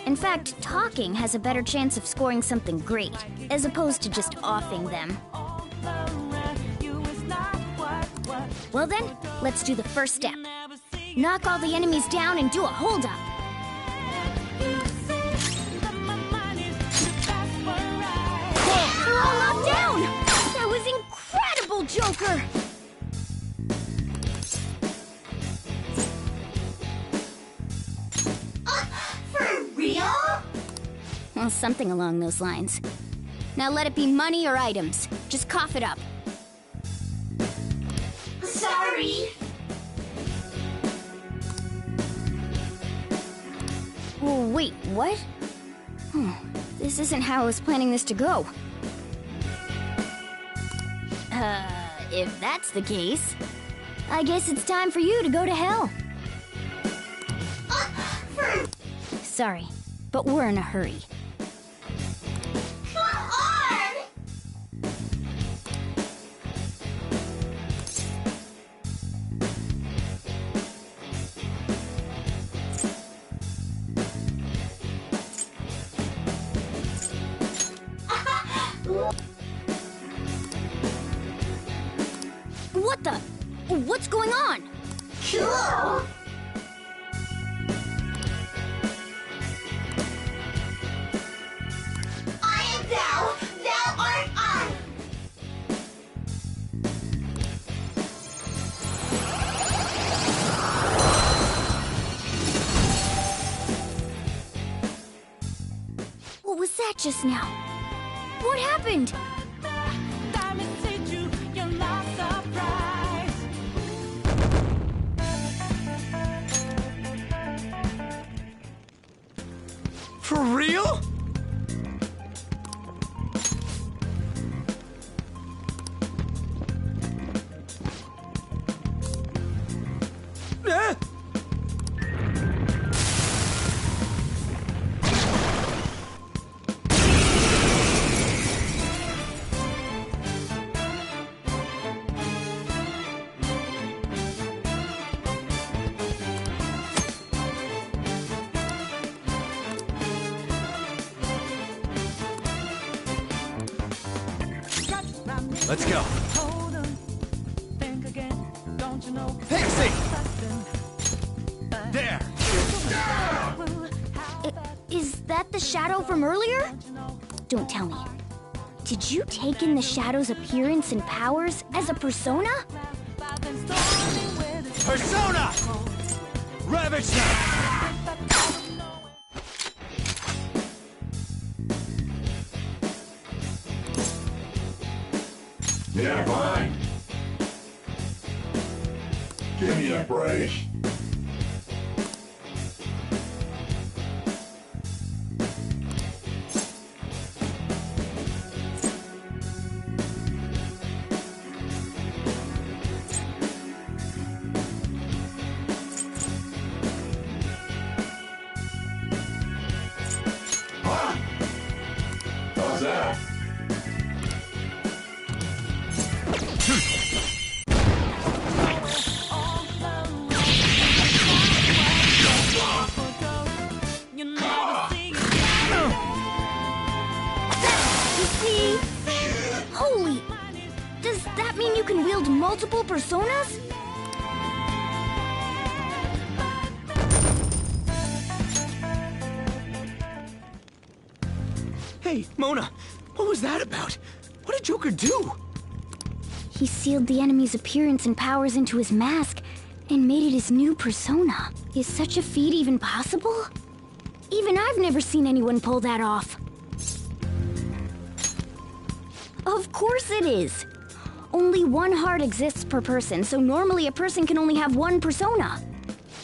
In fact, talking has a better chance of scoring something great, as opposed to just offing them. Well then, let's do the first step. Knock all the enemies down and do a hold-up. They're all knocked down! That was incredible, Joker! For real? Well, something along those lines. Now let it be money or items. Just cough it up. Sorry. Oh, wait, what? This isn't how I was planning this to go. If that's the case, I guess it's time for you to go to hell. Sorry, but we're in a hurry. Come on! What the? What's going on? Cool! I am thou, thou art I! What was that just now? What happened? For real? Let's go. Pixie! There! Is that the shadow from earlier? Don't tell me. Did you take in the shadow's appearance and powers as a persona? Persona! Ravage them! Yeah, fine. Give me a break. How's that? Holy! Does that mean you can wield multiple personas? Hey, Mona, what was that about? What did Joker do? He sealed the enemy's appearance and powers into his mask and made it his new persona. Is such a feat even possible? Even I've never seen anyone pull that off. Of course it is. Only one heart exists per person, so normally a person can only have one persona.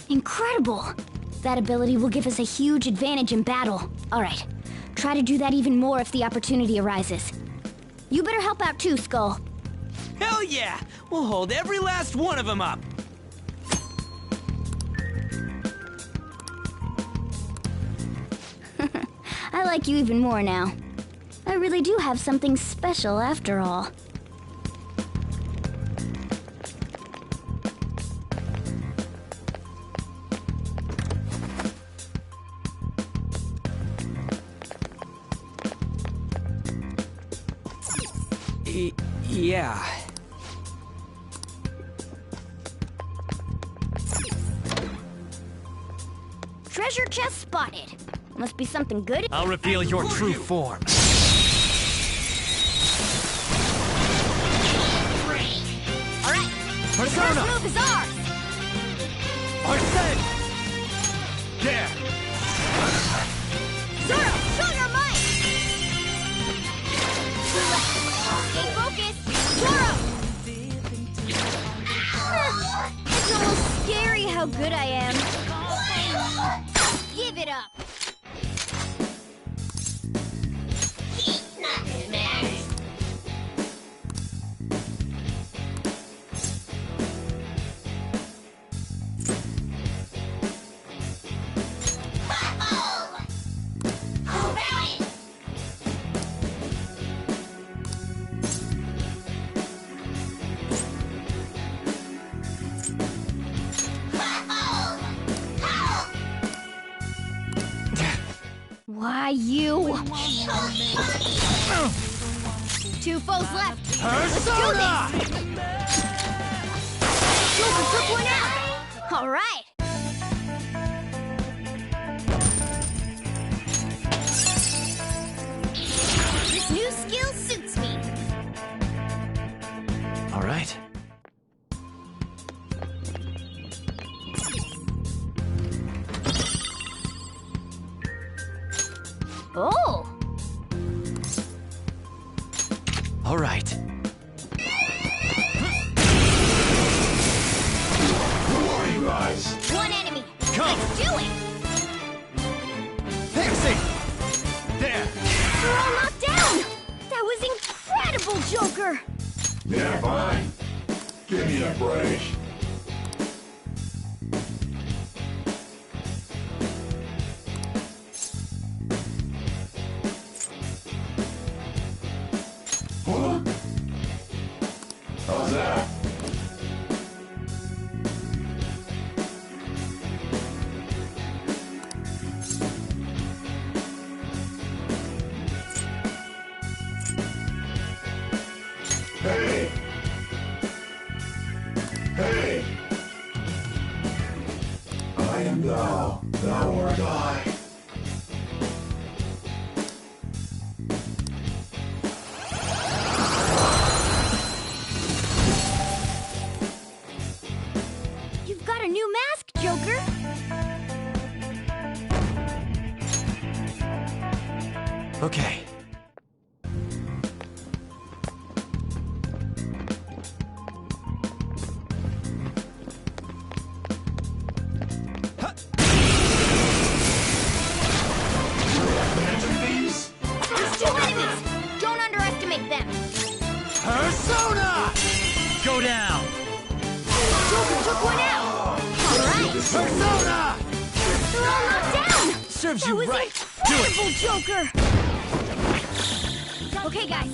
Incredible! That ability will give us a huge advantage in battle. Alright, try to do that even more if the opportunity arises. You better help out too, Skull. Hell yeah! We'll hold every last one of them up! I like you even more now. I really do have something special after all. Yeah. Treasure chest spotted. Must be something good. I'll reveal your true form. Alright, the first move is ours! Arsene! There! Zoro, show your might! Stay focused! Zoro! It's almost scary how good I am. Give it up! Why, you? Two foes left. Let's do this! Joker took one out! All right! This new skill suits me. All right. Oh! All right. Who are you guys? One enemy. Come. Let's do it! Pixie! There! They're all knocked down! That was incredible, Joker! Yeah, fine. Give me a break. Huh? How's that? Hey! Hey! I am thou, thou art I. You've got a new mask, Joker! Okay. There's two enemies! Don't underestimate them! Persona! Go down! Joker took one out! Alright! Persona! They're all knocked down! Serves That you was right. incredible, Joker! Okay, guys.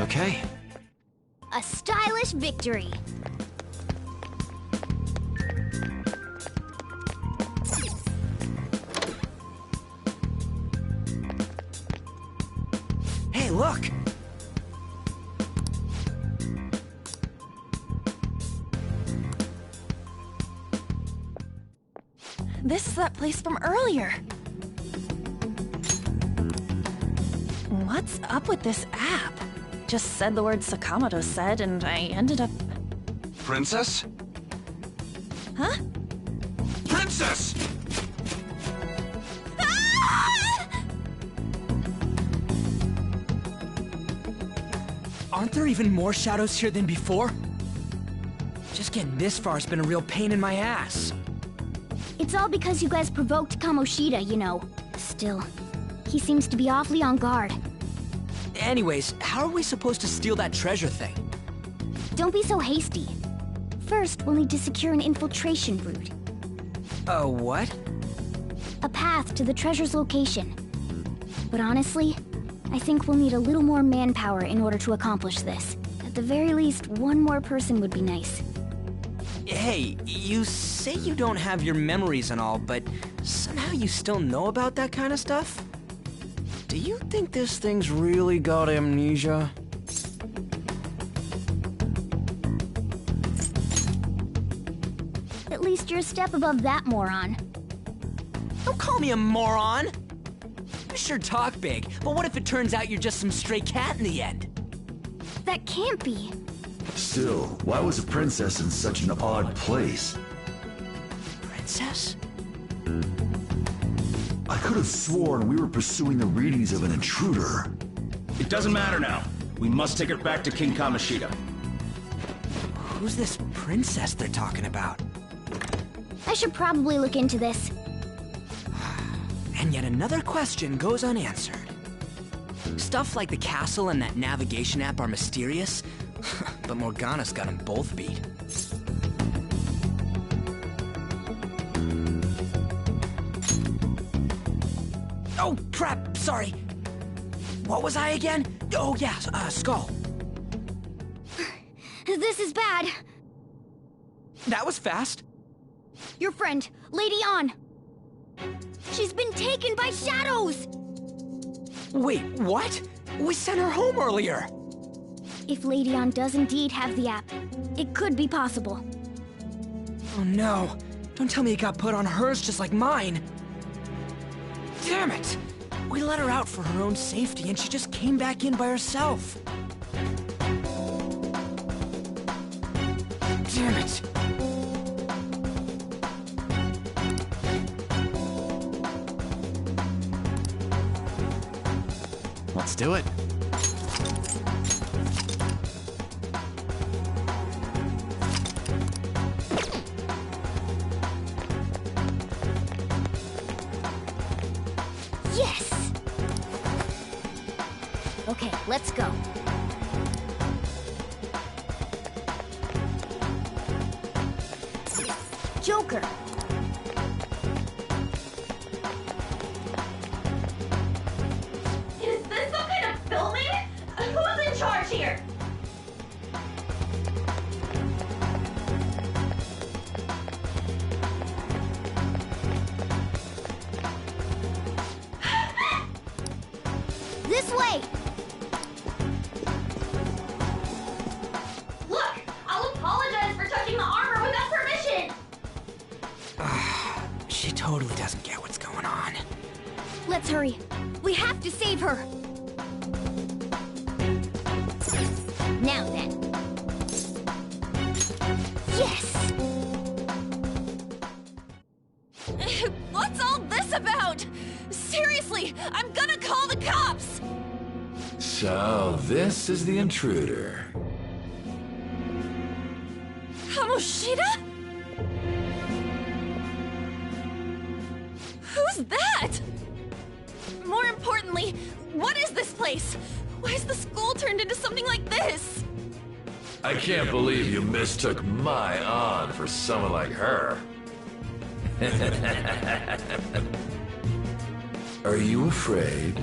Okay. A stylish victory. Hey, look! This is that place from earlier. What's up with this app? Just said the word Sakamoto said, and I ended up... Princess? Huh? Princess! Aren't there even more shadows here than before? Just getting this far has been a real pain in my ass. It's all because you guys provoked Kamoshida, you know. Still, he seems to be awfully on guard. Anyways, how are we supposed to steal that treasure thing? Don't be so hasty. First, we'll need to secure an infiltration route. A what? A path to the treasure's location. But honestly, I think we'll need a little more manpower in order to accomplish this. At the very least, one more person would be nice. Hey, you say you don't have your memories and all, but somehow you still know about that kind of stuff? Do you think this thing's really got amnesia? At least you're a step above that, moron. Don't call me a moron! You sure talk big, but what if it turns out you're just some stray cat in the end? That can't be. Still, why was a princess in such an odd place? Princess? I could have sworn we were pursuing the readings of an intruder. It doesn't matter now. We must take her back to King Kamoshida. Who's this princess they're talking about? I should probably look into this. And yet another question goes unanswered. Stuff like the castle and that navigation app are mysterious, but Morgana's got them both beat. Oh, crap, sorry. What was I again? Oh, yeah, Skull. This is bad. That was fast. Your friend, Lady An. She's been taken by shadows! Wait, what? We sent her home earlier! If Lady An does indeed have the app, it could be possible. Oh no. Don't tell me it got put on hers just like mine. Damn it! We let her out for her own safety and she just came back in by herself. Damn it! Let's do it. Yes! Okay, let's go. Joker! Is this some kind of filming? Who's in charge here? This way! Look! I'll apologize for touching the armor without permission! She totally doesn't get what's going on. Let's hurry. We have to save her. Now then. Yes! What's all this about? Seriously, I'm gonna call the cops! So, this is the intruder. Kamoshida? Who's that? More importantly, what is this place? Why is the school turned into something like this? I can't believe you mistook my An for someone like her. Are you afraid?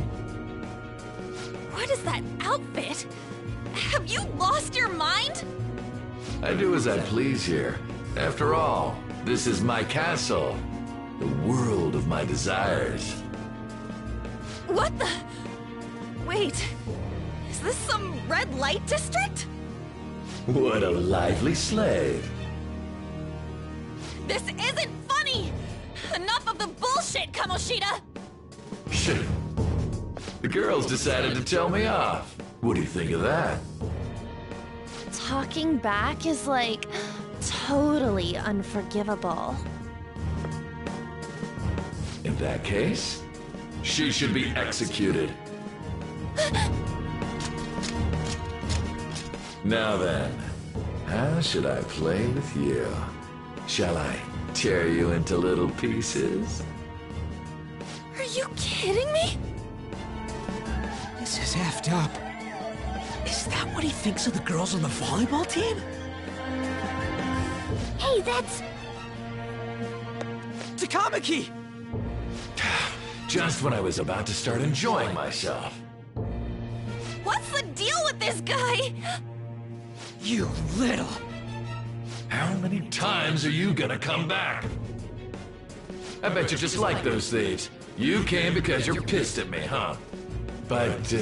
What is that outfit? Have you lost your mind? I do as I please here. After all, this is my castle. The world of my desires. What the? Wait, is this some red light district? What a lively slave. This isn't funny! Enough of the bullshit, Kamoshida! Shit. The girls decided to tell me off. What do you think of that? Talking back is like totally unforgivable. In that case, she should be executed. Now then, how should I play with you? Shall I tear you into little pieces? Are you kidding me? This is effed up. Is that what he thinks of the girls on the volleyball team? Hey, that's... Takamaki! Just when I was about to start enjoying myself. What's the deal with this guy? You little... How many times are you gonna come back? I bet you just like those thieves. You came because you're pissed at me, huh? But,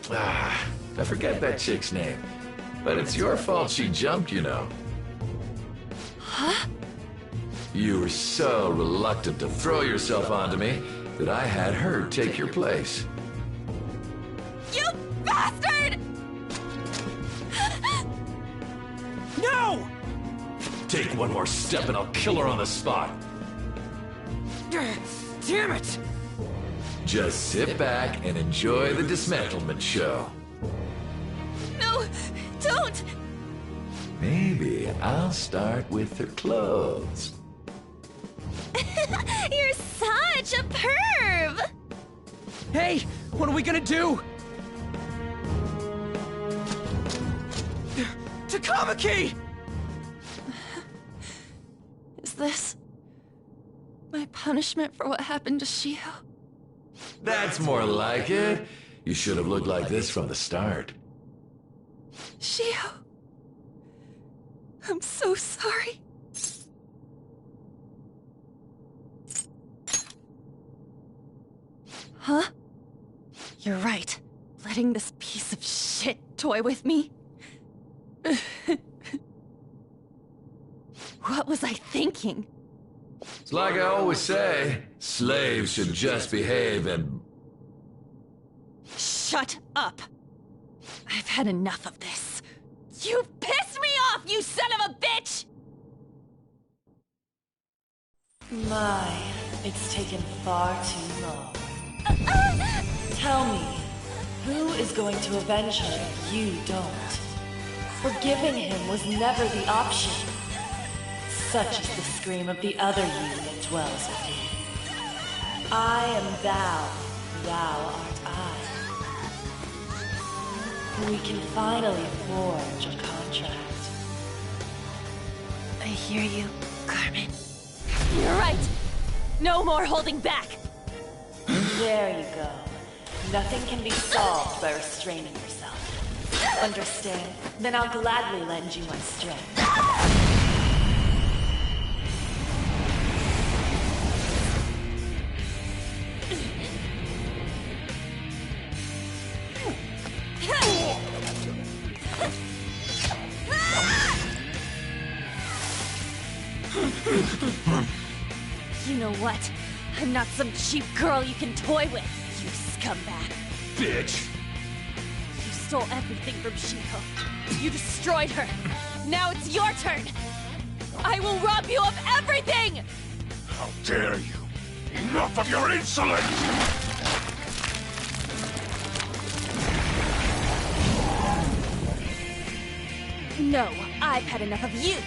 I forget that chick's name. But it's your fault she jumped, you know. Huh? You were so reluctant to throw yourself onto me that I had her take your place. You bastard! No! Take one more step and I'll kill her on the spot. Damn it! Just sit back and enjoy the dismantlement show. No, don't! Maybe I'll start with her clothes. You're such a perv! Hey, what are we gonna do? Takamaki! Is this my punishment for what happened to Shiho? That's more like it. You should have looked like this from the start. Shiho, I'm so sorry. Huh? You're right. Letting this piece of shit toy with me? What was I thinking? It's like I always say, slaves should just behave and... Shut up! I've had enough of this. You pissed me off, you son of a bitch! My, it's taken far too long. Tell me, who is going to avenge her if you don't? Forgiving him was never the option. Such is the scream of the other you that dwells within. I am thou, thou art I. We can finally forge a contract. I hear you, Carmen. You're right! No more holding back! There you go. Nothing can be solved by restraining yourself. Understand? Then I'll gladly lend you my strength. You know what? I'm not some cheap girl you can toy with, you scumbag. Bitch! You stole everything from Shiho. You destroyed her. Now it's your turn. I will rob you of everything! How dare you! Enough of your insolence! No, I've had enough of you.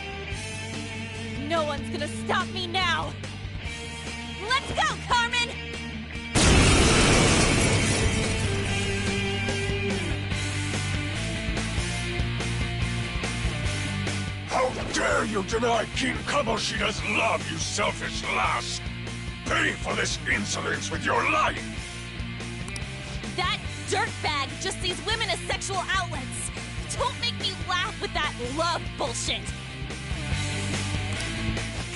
No one's gonna stop me now. Let's go, Carmen! How dare you deny King Kamoshida's love, you selfish lass! Pay for this insolence with your life! That dirtbag just sees women as sexual outlets. Don't make me laugh with that love bullshit.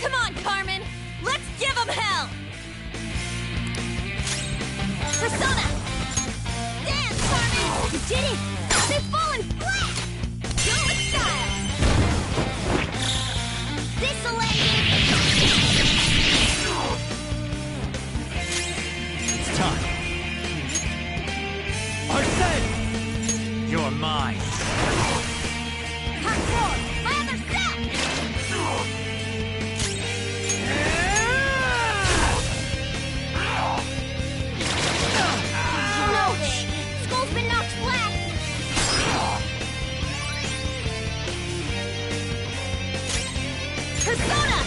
Come on, Carmen! Let's give them hell! Persona! Dance, Carmen! You did it! They've fallen flat! Go with style! This'll end it! It's time. Arsene! You're mine. Hardcore! My other self! No, babe! Skull's been knocked flat! Persona!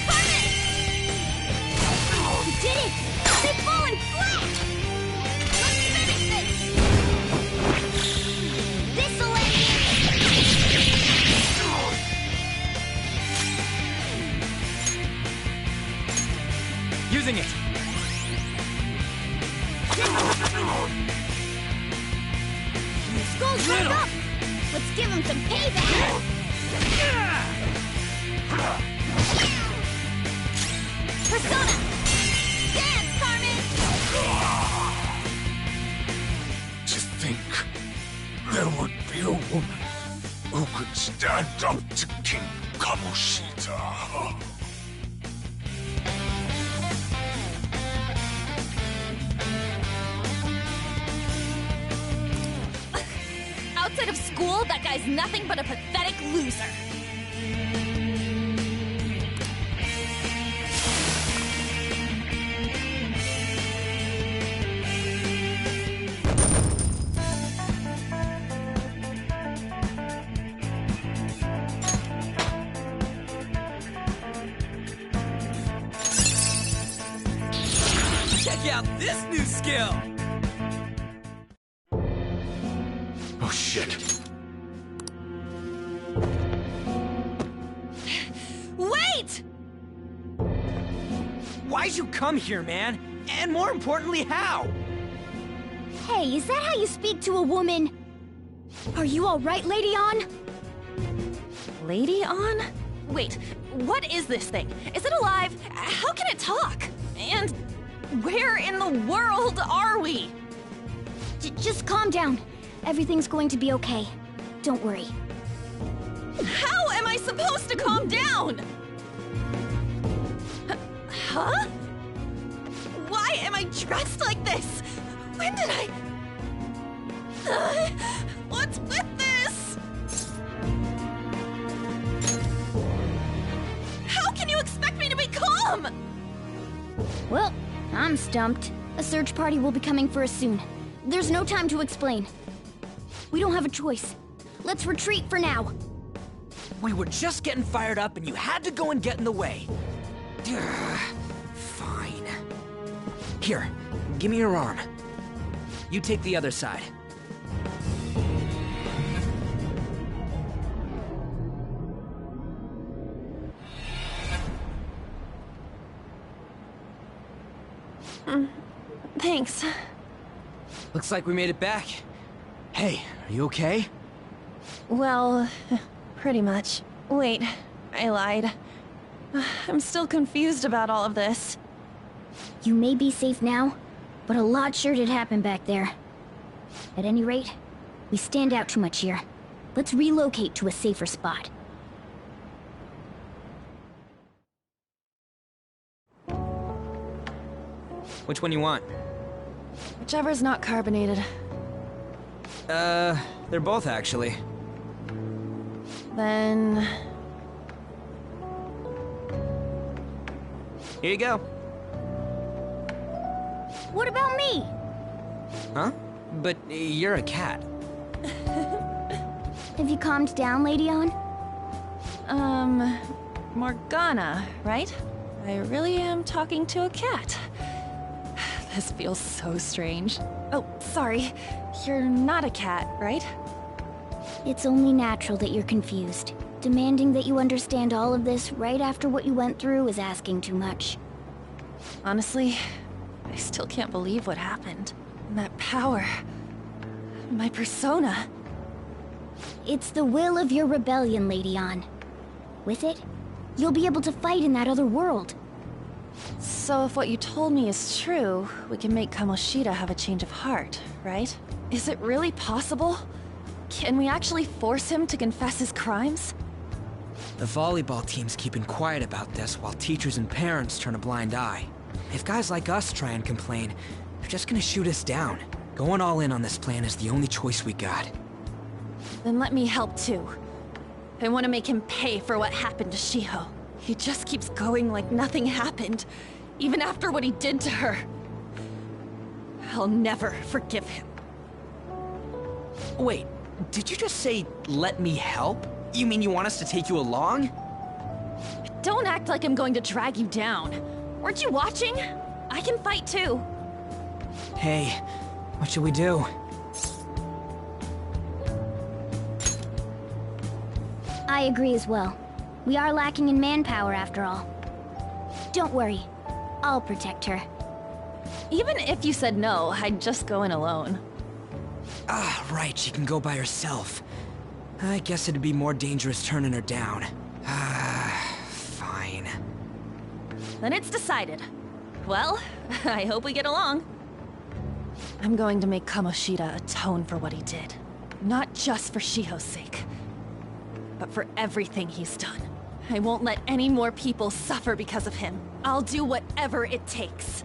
Carmen! You did it! They've fallen flat! Let's finish this! This'll end it! Using it! Skull's right up! Let's give him some payback! Persona! Dance, Carmen! To think there would be a woman who could stand up to King Kamoshida. Outside of school, that guy's nothing but a pathetic loser. Check out this new skill! Oh shit. Wait! Why'd you come here, man? And more importantly, how? Hey, is that how you speak to a woman? Are you alright, Lady On? Lady On? Wait, what is this thing? Is it alive? How can it talk? And where in the world are we? Just calm down. Everything's going to be okay. Don't worry. How am I supposed to calm down? Huh? Why am I dressed like this? When did I... What's with this? How can you expect me to be calm? Well, I'm stumped. A search party will be coming for us soon. There's no time to explain. We don't have a choice. Let's retreat for now. We were just getting fired up and you had to go and get in the way. Fine. Here, give me your arm. You take the other side. Thanks. Looks like we made it back. Hey, are you okay? Well, pretty much. Wait, I lied. I'm still confused about all of this. You may be safe now, but a lot sure did happen back there. At any rate, we stand out too much here. Let's relocate to a safer spot. Which one you want? Whichever's not carbonated. They're both actually. Then... Here you go. What about me? Huh? But you're a cat. Have you calmed down, Lady On? Morgana, right? I really am talking to a cat. This feels so strange. Oh, sorry. You're not a cat, right? It's only natural that you're confused. Demanding that you understand all of this right after what you went through is asking too much. Honestly, I still can't believe what happened. And that power... my persona... It's the will of your rebellion, Lady On. With it, you'll be able to fight in that other world. So if what you told me is true, we can make Kamoshida have a change of heart, right? Is it really possible? Can we actually force him to confess his crimes? The volleyball team's keeping quiet about this while teachers and parents turn a blind eye. If guys like us try and complain, they're just gonna shoot us down. Going all in on this plan is the only choice we got. Then let me help too. I want to make him pay for what happened to Shiho. He just keeps going like nothing happened, even after what he did to her. I'll never forgive him. Wait, did you just say, let me help? You mean you want us to take you along? Don't act like I'm going to drag you down. Weren't you watching? I can fight too. Hey, what should we do? I agree as well. We are lacking in manpower after all. Don't worry. I'll protect her. Even if you said no, I'd just go in alone. Ah, right, she can go by herself. I guess it'd be more dangerous turning her down. Ah, fine. Then it's decided. Well, I hope we get along. I'm going to make Kamoshida atone for what he did. Not just for Shiho's sake, but for everything he's done. I won't let any more people suffer because of him. I'll do whatever it takes.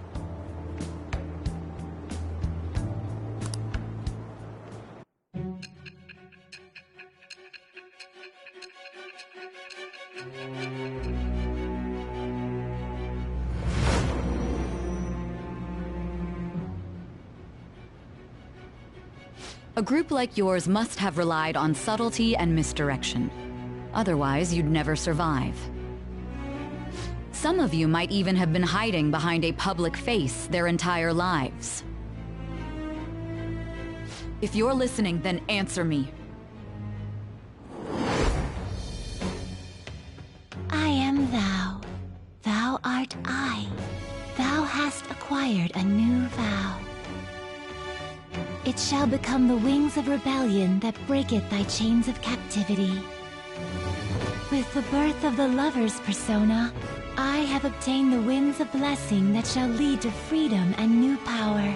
A group like yours must have relied on subtlety and misdirection. Otherwise, you'd never survive. Some of you might even have been hiding behind a public face their entire lives. If you're listening, then answer me. I am thou. Thou art I. Thou hast acquired a new vow. It shall become the wings of rebellion that breaketh thy chains of captivity. With the birth of the lover's persona, I have obtained the winds of blessing that shall lead to freedom and new power.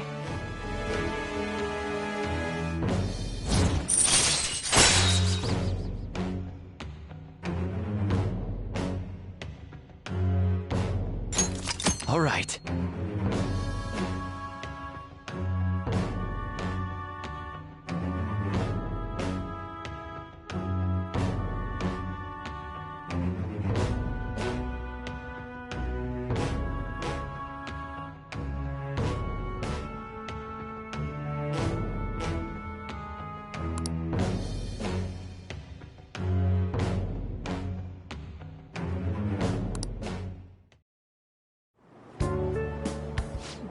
All right.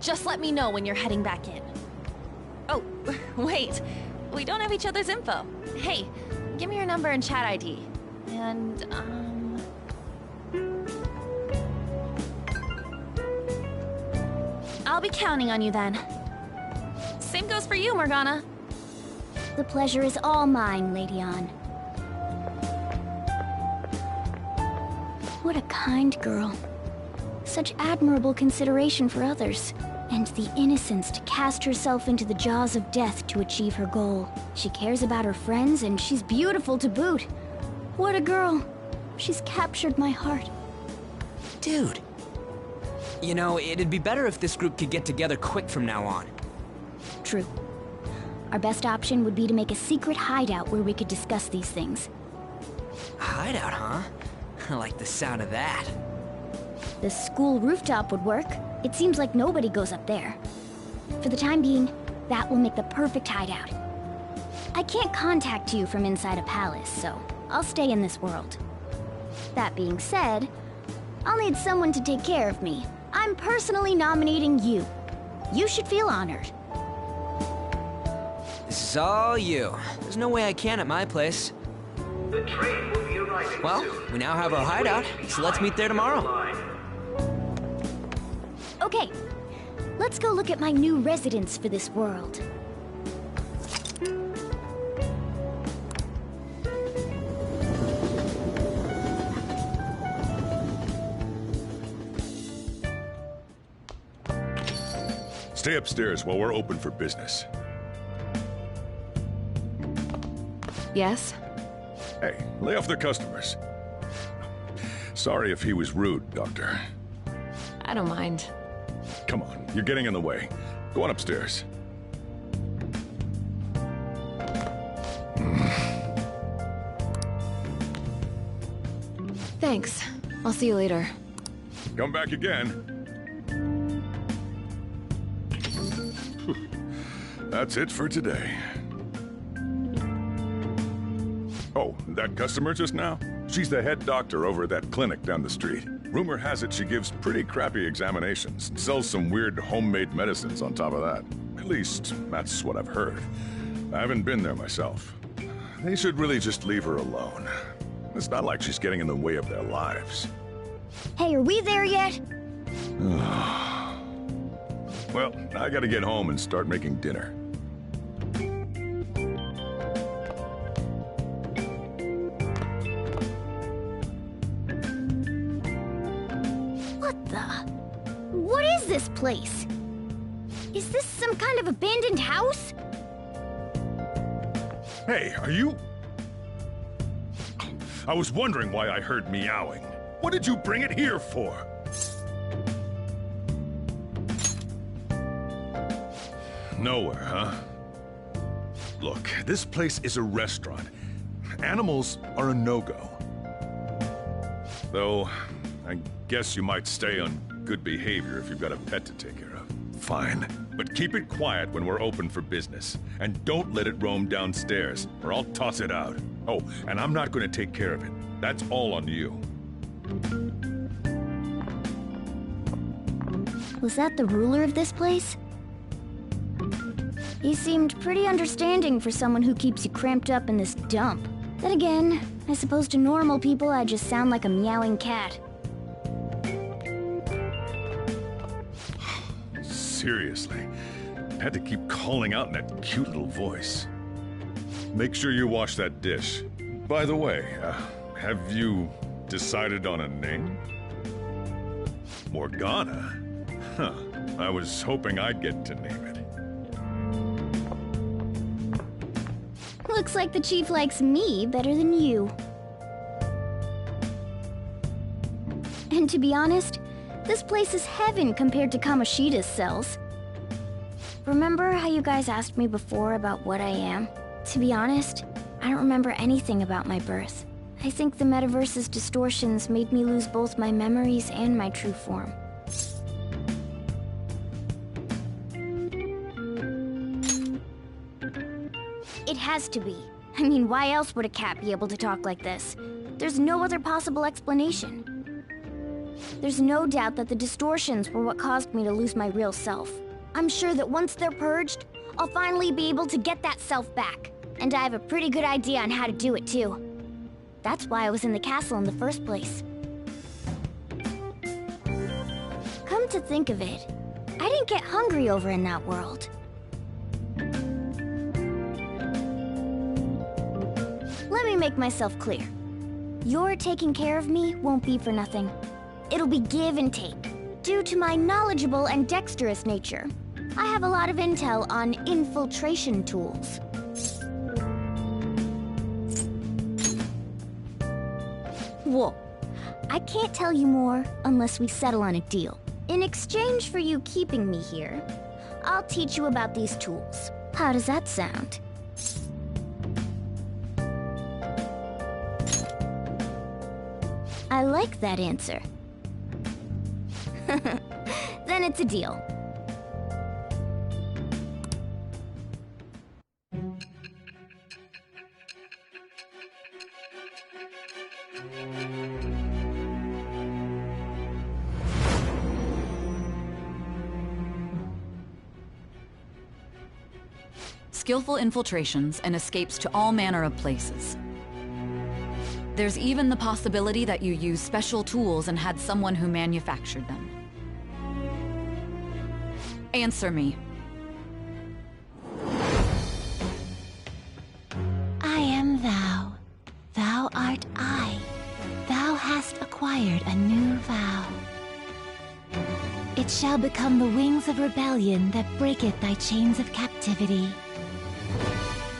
Just let me know when you're heading back in. Oh, wait. We don't have each other's info. Hey, give me your number and chat ID. And, I'll be counting on you then. Same goes for you, Morgana. The pleasure is all mine, Lady An. What a kind girl. Such admirable consideration for others. And the innocence to cast herself into the jaws of death to achieve her goal. She cares about her friends, and she's beautiful to boot. What a girl. She's captured my heart. Dude. You know, it'd be better if this group could get together quick from now on. True. Our best option would be to make a secret hideout where we could discuss these things. A hideout, huh? I like the sound of that. The school rooftop would work. It seems like nobody goes up there. For the time being, that will make the perfect hideout. I can't contact you from inside a palace, so I'll stay in this world. That being said, I'll need someone to take care of me. I'm personally nominating you. You should feel honored. This is all you. There's no way I can at my place. The train will be arriving well, soon. We now have our hideout, so let's meet there tomorrow. Okay, let's go look at my new residence for this world. Stay upstairs while we're open for business. Yes? Hey, lay off the customers. Sorry if he was rude, Doctor. I don't mind. Come on, you're getting in the way. Go on upstairs. Thanks. I'll see you later. Come back again. That's it for today. Oh, Oh, that customer just now? She's the head doctor over at that clinic down the street. Rumor has it she gives pretty crappy examinations and sells some weird homemade medicines on top of that. At least, that's what I've heard. I haven't been there myself. They should really just leave her alone. It's not like she's getting in the way of their lives. Hey, are we there yet? Well, I gotta get home and start making dinner. What is this place? Is this some kind of abandoned house? Hey, are you... I was wondering why I heard meowing. What did you bring it here for? Nowhere, huh? Look, this place is a restaurant. Animals are a no-go. Though, I guess you might stay on good behavior if you've got a pet to take care of. Fine. But keep it quiet when we're open for business. And don't let it roam downstairs, or I'll toss it out. Oh, and I'm not going to take care of it. That's all on you. Was that the ruler of this place? He seemed pretty understanding for someone who keeps you cramped up in this dump. Then again, I suppose to normal people I just sound like a meowing cat. Seriously, had to keep calling out in that cute little voice. Make sure you wash that dish. By the way, have you decided on a name? Morgana? Huh, I was hoping I'd get to name it. Looks like the chief likes me better than you. And to be honest, this place is heaven compared to Kamoshida's cells. Remember how you guys asked me before about what I am? To be honest, I don't remember anything about my birth. I think the metaverse's distortions made me lose both my memories and my true form. It has to be. I mean, why else would a cat be able to talk like this? There's no other possible explanation. There's no doubt that the distortions were what caused me to lose my real self. I'm sure that once they're purged, I'll finally be able to get that self back. And I have a pretty good idea on how to do it, too. That's why I was in the castle in the first place. Come to think of it, I didn't get hungry over in that world. Let me make myself clear. Your taking care of me won't be for nothing. It'll be give and take. Due to my knowledgeable and dexterous nature, I have a lot of intel on infiltration tools. Whoa. I can't tell you more unless we settle on a deal. In exchange for you keeping me here, I'll teach you about these tools. How does that sound? I like that answer. Then it's a deal. Skillful infiltrations and escapes to all manner of places. There's even the possibility that you used special tools and had someone who manufactured them. Answer me. I am thou. Thou art I. Thou hast acquired a new vow. It shall become the wings of rebellion that breaketh thy chains of captivity.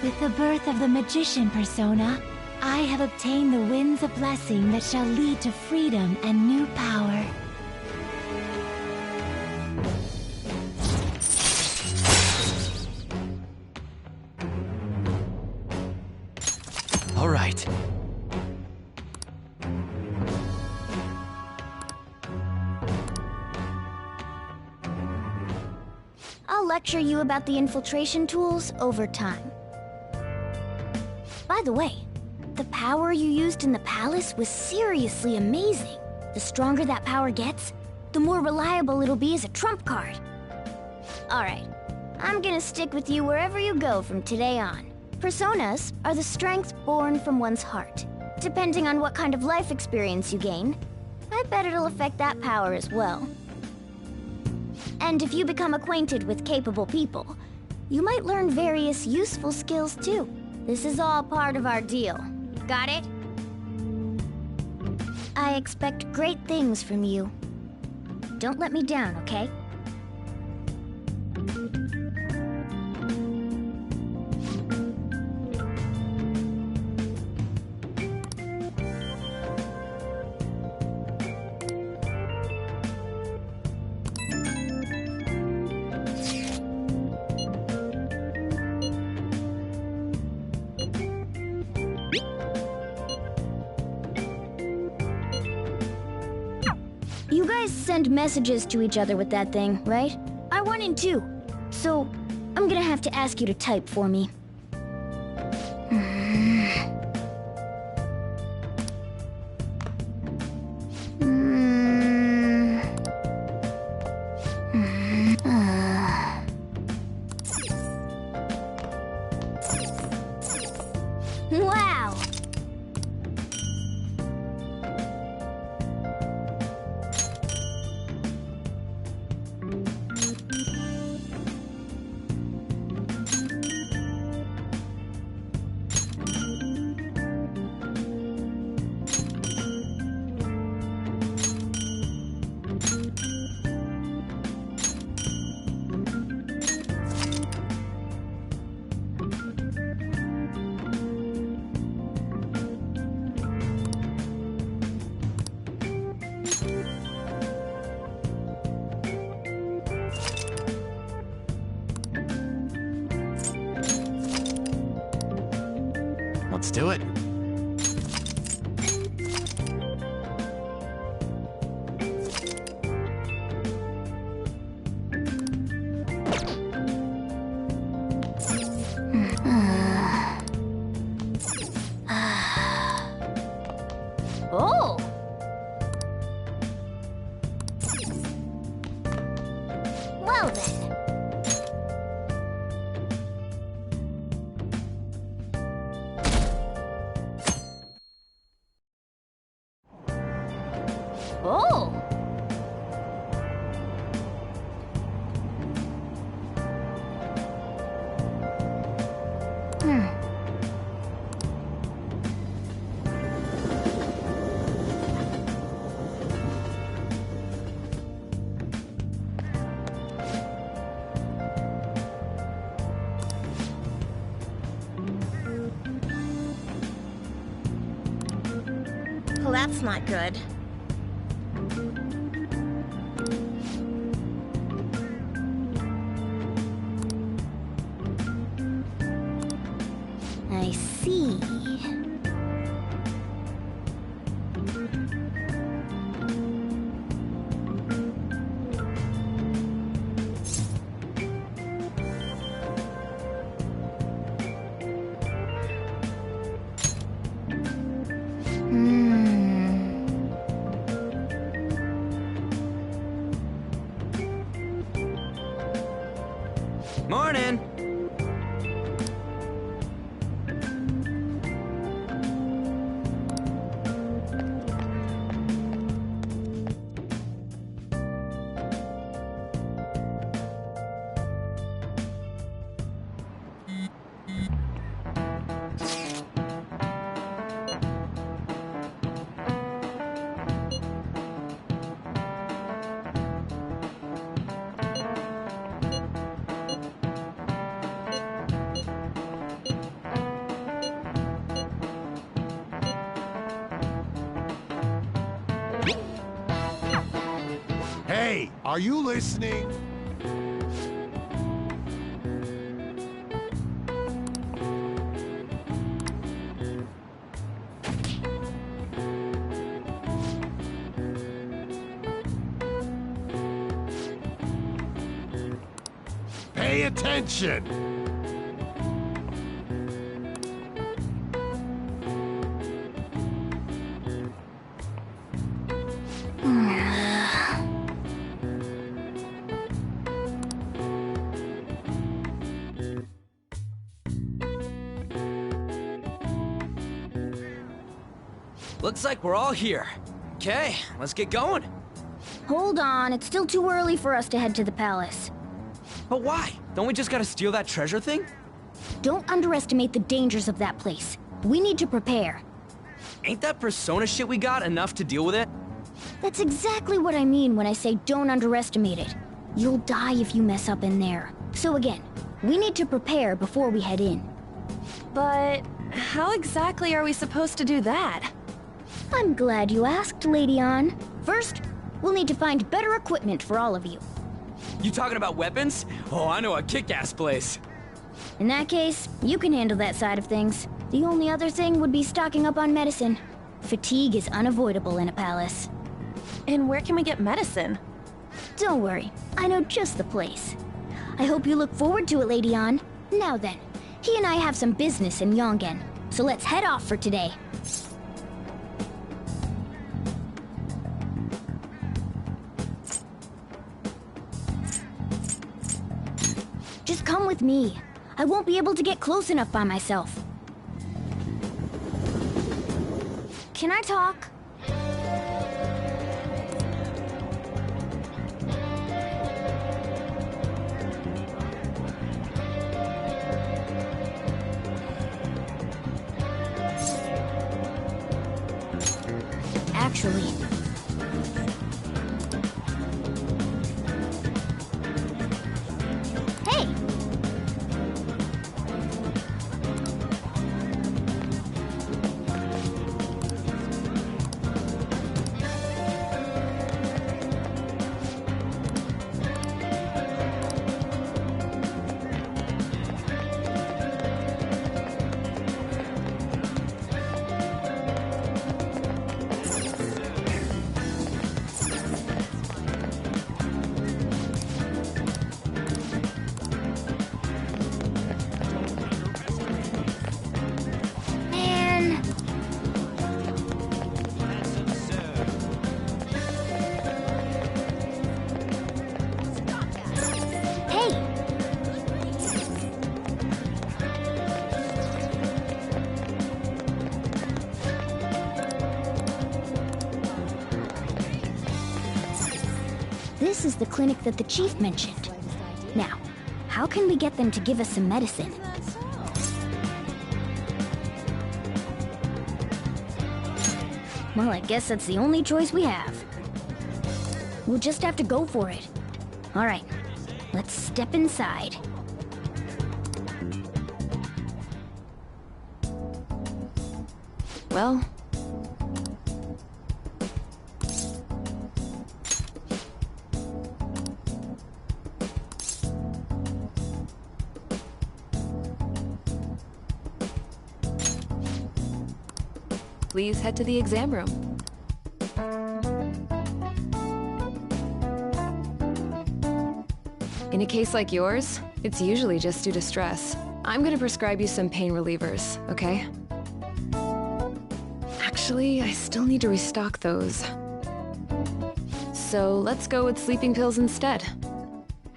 With the birth of the magician persona, I have obtained the winds of blessing that shall lead to freedom and new power. All right. I'll lecture you about the infiltration tools over time. By the way, The power you used in the palace was seriously amazing. The stronger that power gets, the more reliable it'll be as a trump card. Alright, I'm gonna stick with you wherever you go from today on. Personas are the strength born from one's heart. Depending on what kind of life experience you gain, I bet it'll affect that power as well. And if you become acquainted with capable people, you might learn various useful skills too. This is all part of our deal. Got it? I expect great things from you. Don't let me down, okay? You guys send messages to each other with that thing, right? I want in too. So, I'm gonna have to ask you to type for me. Wow! Let's do it. Oh! Well then. Oh! Well, that's not good. I see. Morning! Hey, are you listening? Pay attention! Looks like we're all here. Okay, let's get going. Hold on, it's still too early for us to head to the palace. But why? Don't we just gotta steal that treasure thing? Don't underestimate the dangers of that place. We need to prepare. Ain't that persona shit we got enough to deal with it? That's exactly what I mean when I say don't underestimate it. You'll die if you mess up in there. So again, we need to prepare before we head in. But how exactly are we supposed to do that? I'm glad you asked, Lady An. First, we'll need to find better equipment for all of you. You talking about weapons? Oh, I know a kick-ass place. In that case, you can handle that side of things. The only other thing would be stocking up on medicine. Fatigue is unavoidable in a palace. And where can we get medicine? Don't worry, I know just the place. I hope you look forward to it, Lady An. Now then, he and I have some business in Yongen, so let's head off for today. Just come with me. I won't be able to get close enough by myself. Can I talk? Actually... Hey! This is the clinic that the chief mentioned. Now, how can we get them to give us some medicine? Well, I guess that's the only choice we have. We'll just have to go for it. All right, let's step inside. Well... Please head to the exam room. In a case like yours, it's usually just due to stress. I'm gonna prescribe you some pain relievers, okay? Actually, I still need to restock those. So let's go with sleeping pills instead.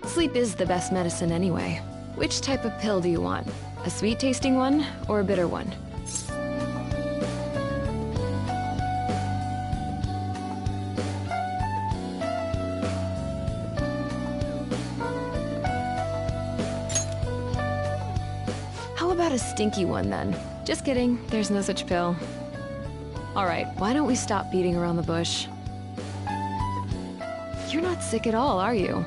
Sleep is the best medicine anyway. Which type of pill do you want? A sweet-tasting one or a bitter one? How about a stinky one then? Just kidding, there's no such pill. Alright, why don't we stop beating around the bush? You're not sick at all, are you?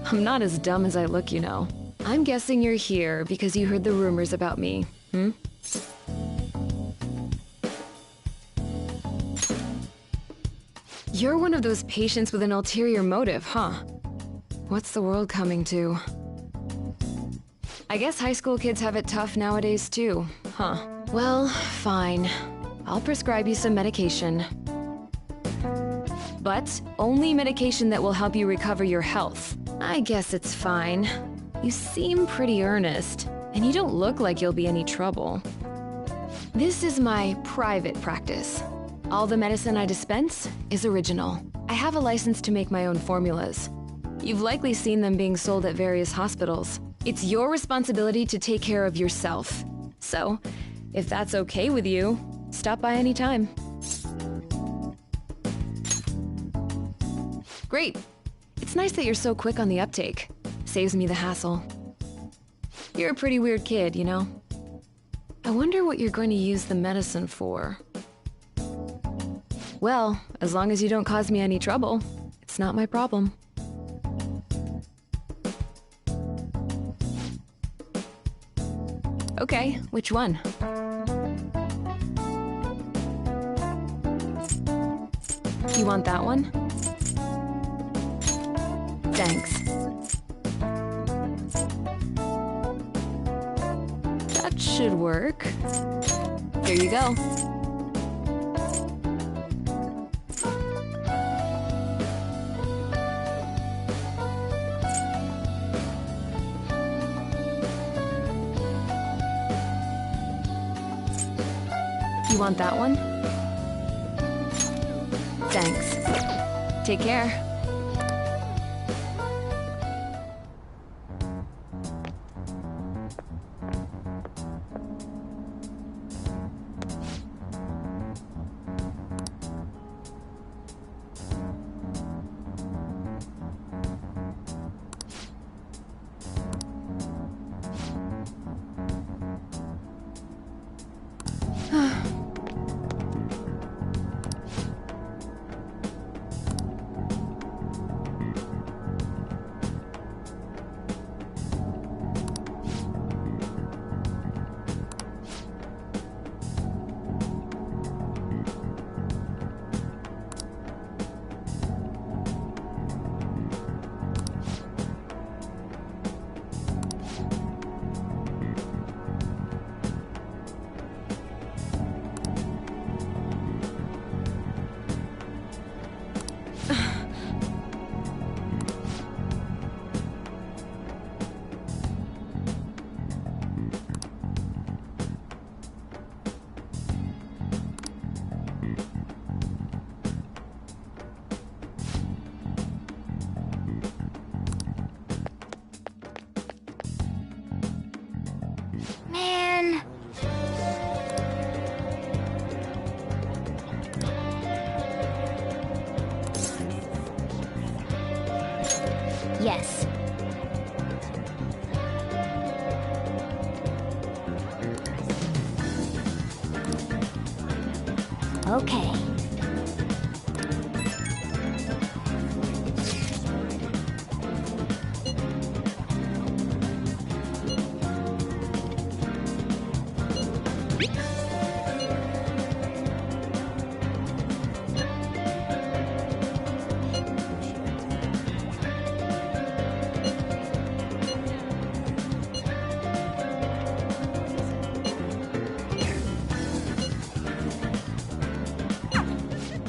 I'm not as dumb as I look, you know. I'm guessing you're here because you heard the rumors about me, hmm? You're one of those patients with an ulterior motive, huh? What's the world coming to? I guess high school kids have it tough nowadays too, huh? Well, fine. I'll prescribe you some medication. But only medication that will help you recover your health. I guess it's fine. You seem pretty earnest, and you don't look like you'll be any trouble. This is my private practice. All the medicine I dispense is original. I have a license to make my own formulas. You've likely seen them being sold at various hospitals. It's your responsibility to take care of yourself. So, if that's okay with you, stop by anytime. Great. It's nice that you're so quick on the uptake. Saves me the hassle. You're a pretty weird kid, you know? I wonder what you're going to use the medicine for. Well, as long as you don't cause me any trouble, it's not my problem. Okay, which one? You want that one? Thanks. That should work. Here you go. You want that one? Thanks. Take care. Man. Yes. Okay.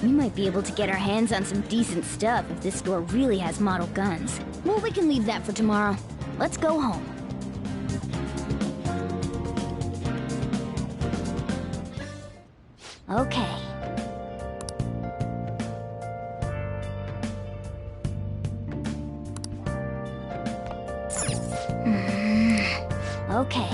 We might be able to get our hands on some decent stuff if this store really has model guns. Well, we can leave that for tomorrow. Let's go home. Okay. Okay.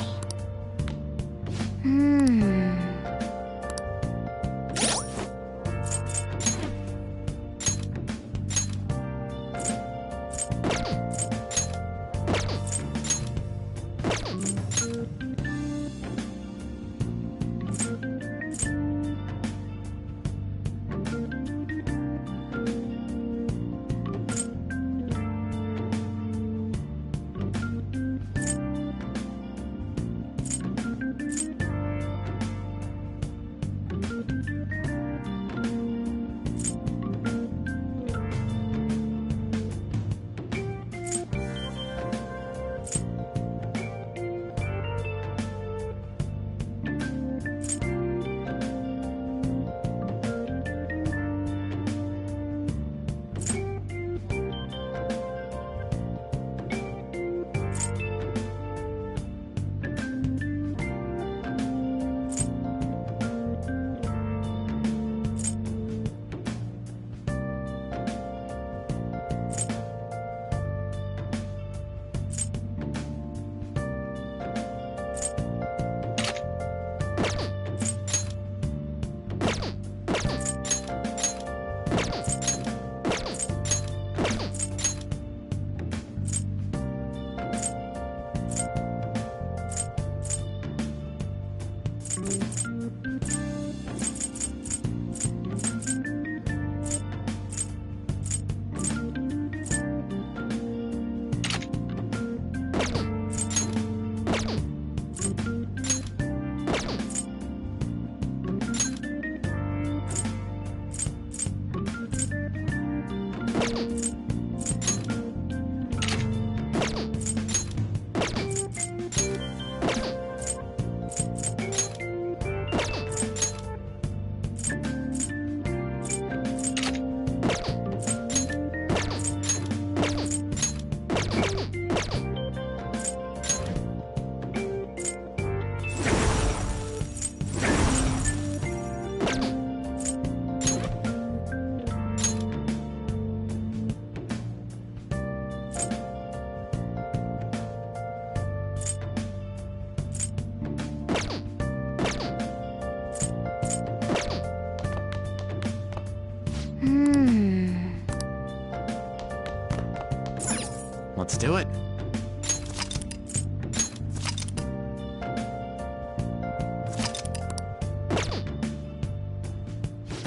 Let's do it.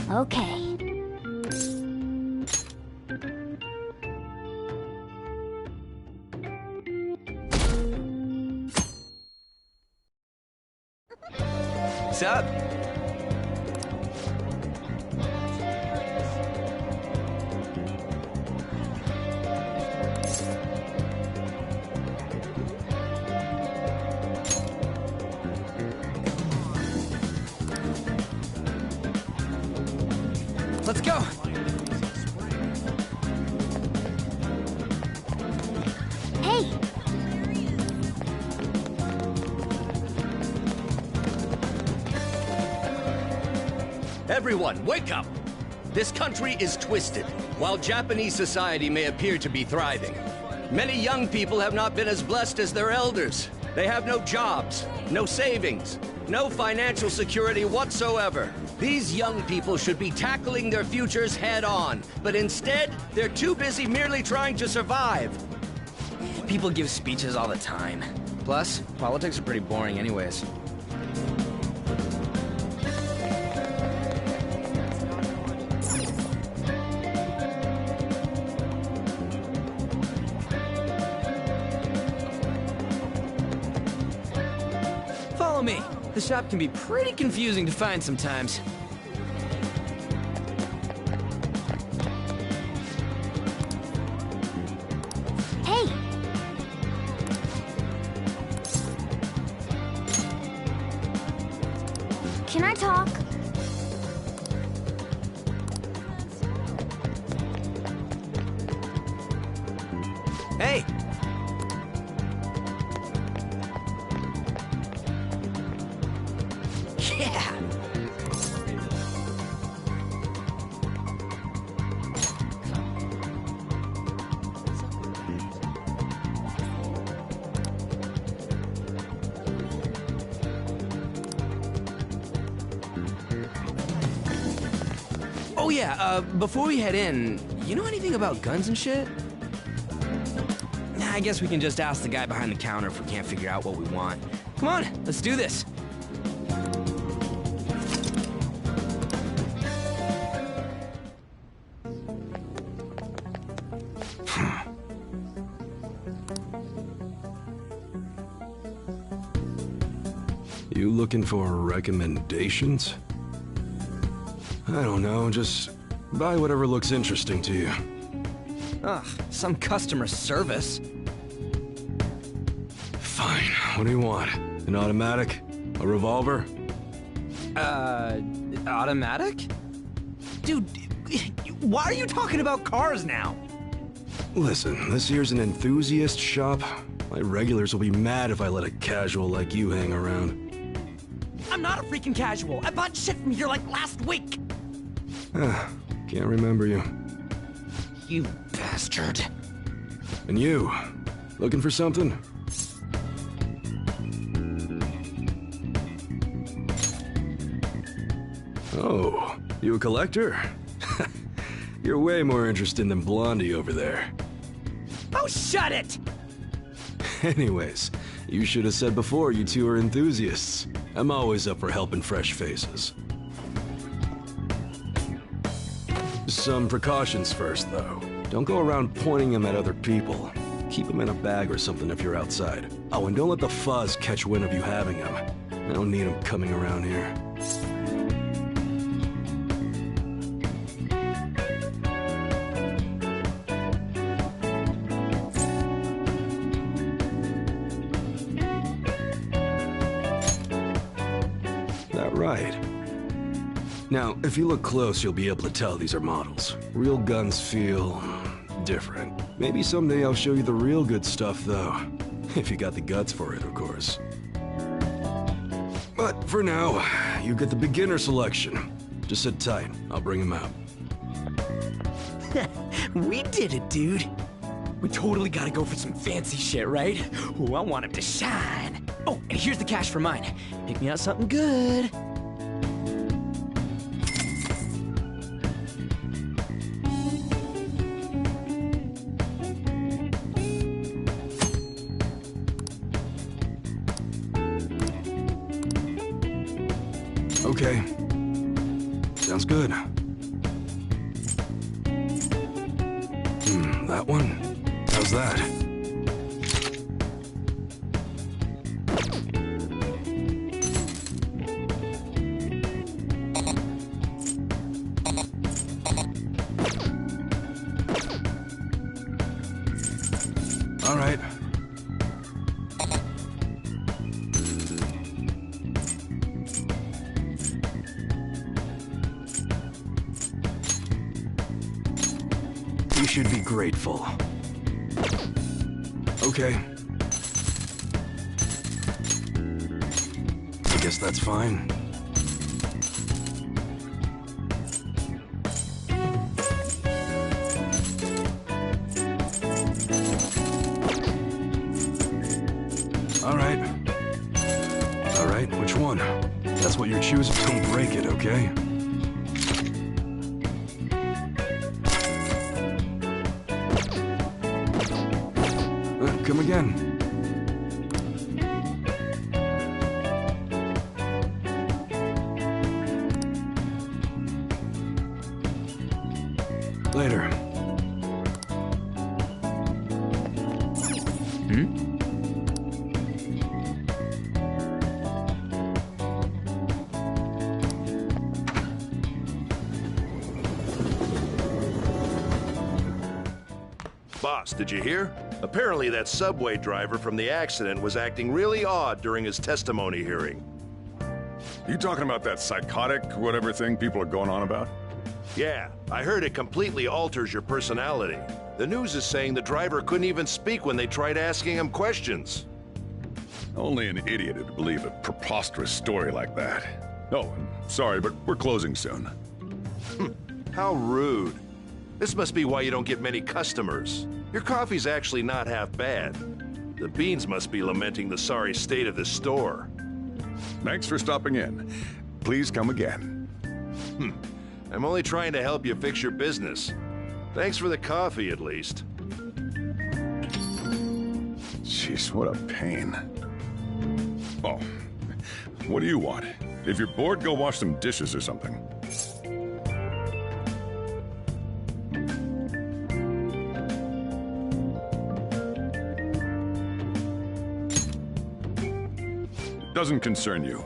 Okay. Sup? Let's go! Hey! Everyone, wake up! This country is twisted. While Japanese society may appear to be thriving, many young people have not been as blessed as their elders. They have no jobs, no savings, no financial security whatsoever. These young people should be tackling their futures head-on, but instead, they're too busy merely trying to survive. People give speeches all the time. Plus, politics are pretty boring anyways. Follow me. The shop can be pretty confusing to find sometimes. Hey! Can I talk? Hey! Yeah! Oh yeah, before we head in, you know anything about guns and shit? Nah, I guess we can just ask the guy behind the counter if we can't figure out what we want. Come on, let's do this. You looking for recommendations? I don't know, just buy whatever looks interesting to you. Ugh, some customer service. Fine, what do you want? An automatic? A revolver? Automatic? Dude, why are you talking about cars now? Listen, this here's an enthusiast shop. My regulars will be mad if I let a casual like you hang around. I'm not a freaking casual. I bought shit from here like last week. Can't remember you. You bastard. And you, looking for something? Oh, you a collector? You're way more interesting than Blondie over there. Oh, shut it! Anyways, you should have said before you two are enthusiasts. I'm always up for helping fresh faces. Some precautions first, though. Don't go around pointing them at other people. Keep them in a bag or something if you're outside. Oh, and don't let the fuzz catch wind of you having them. I don't need them coming around here. Right. Now, if you look close, you'll be able to tell these are models. Real guns feel different. Maybe someday I'll show you the real good stuff, though. If you got the guts for it, of course. But for now, you get the beginner selection. Just sit tight. I'll bring him out. We did it, dude. We totally gotta go for some fancy shit, right? Ooh, I want him to shine. Oh, and here's the cash for mine. Pick me out something good. Okay. Sounds good. That one? How's that? All right. You should be grateful. Okay. I guess that's fine. All right. All right, which one? That's what you're choosing. Don't break it, okay? Come again. Later. Boss, did you hear? Apparently that subway driver from the accident was acting really odd during his testimony hearing. You talking about that psychotic whatever thing people are going on about? Yeah, I heard it completely alters your personality. The news is saying the driver couldn't even speak when they tried asking him questions. Only an idiot would believe a preposterous story like that. Oh, sorry, but we're closing soon. How rude. This must be why you don't get many customers. Your coffee's actually not half bad. The beans must be lamenting the sorry state of this store. Thanks for stopping in. Please come again. I'm only trying to help you fix your business. Thanks for the coffee, at least. Jeez, what a pain. Oh, what do you want? If you're bored, go wash some dishes or something. Doesn't concern you.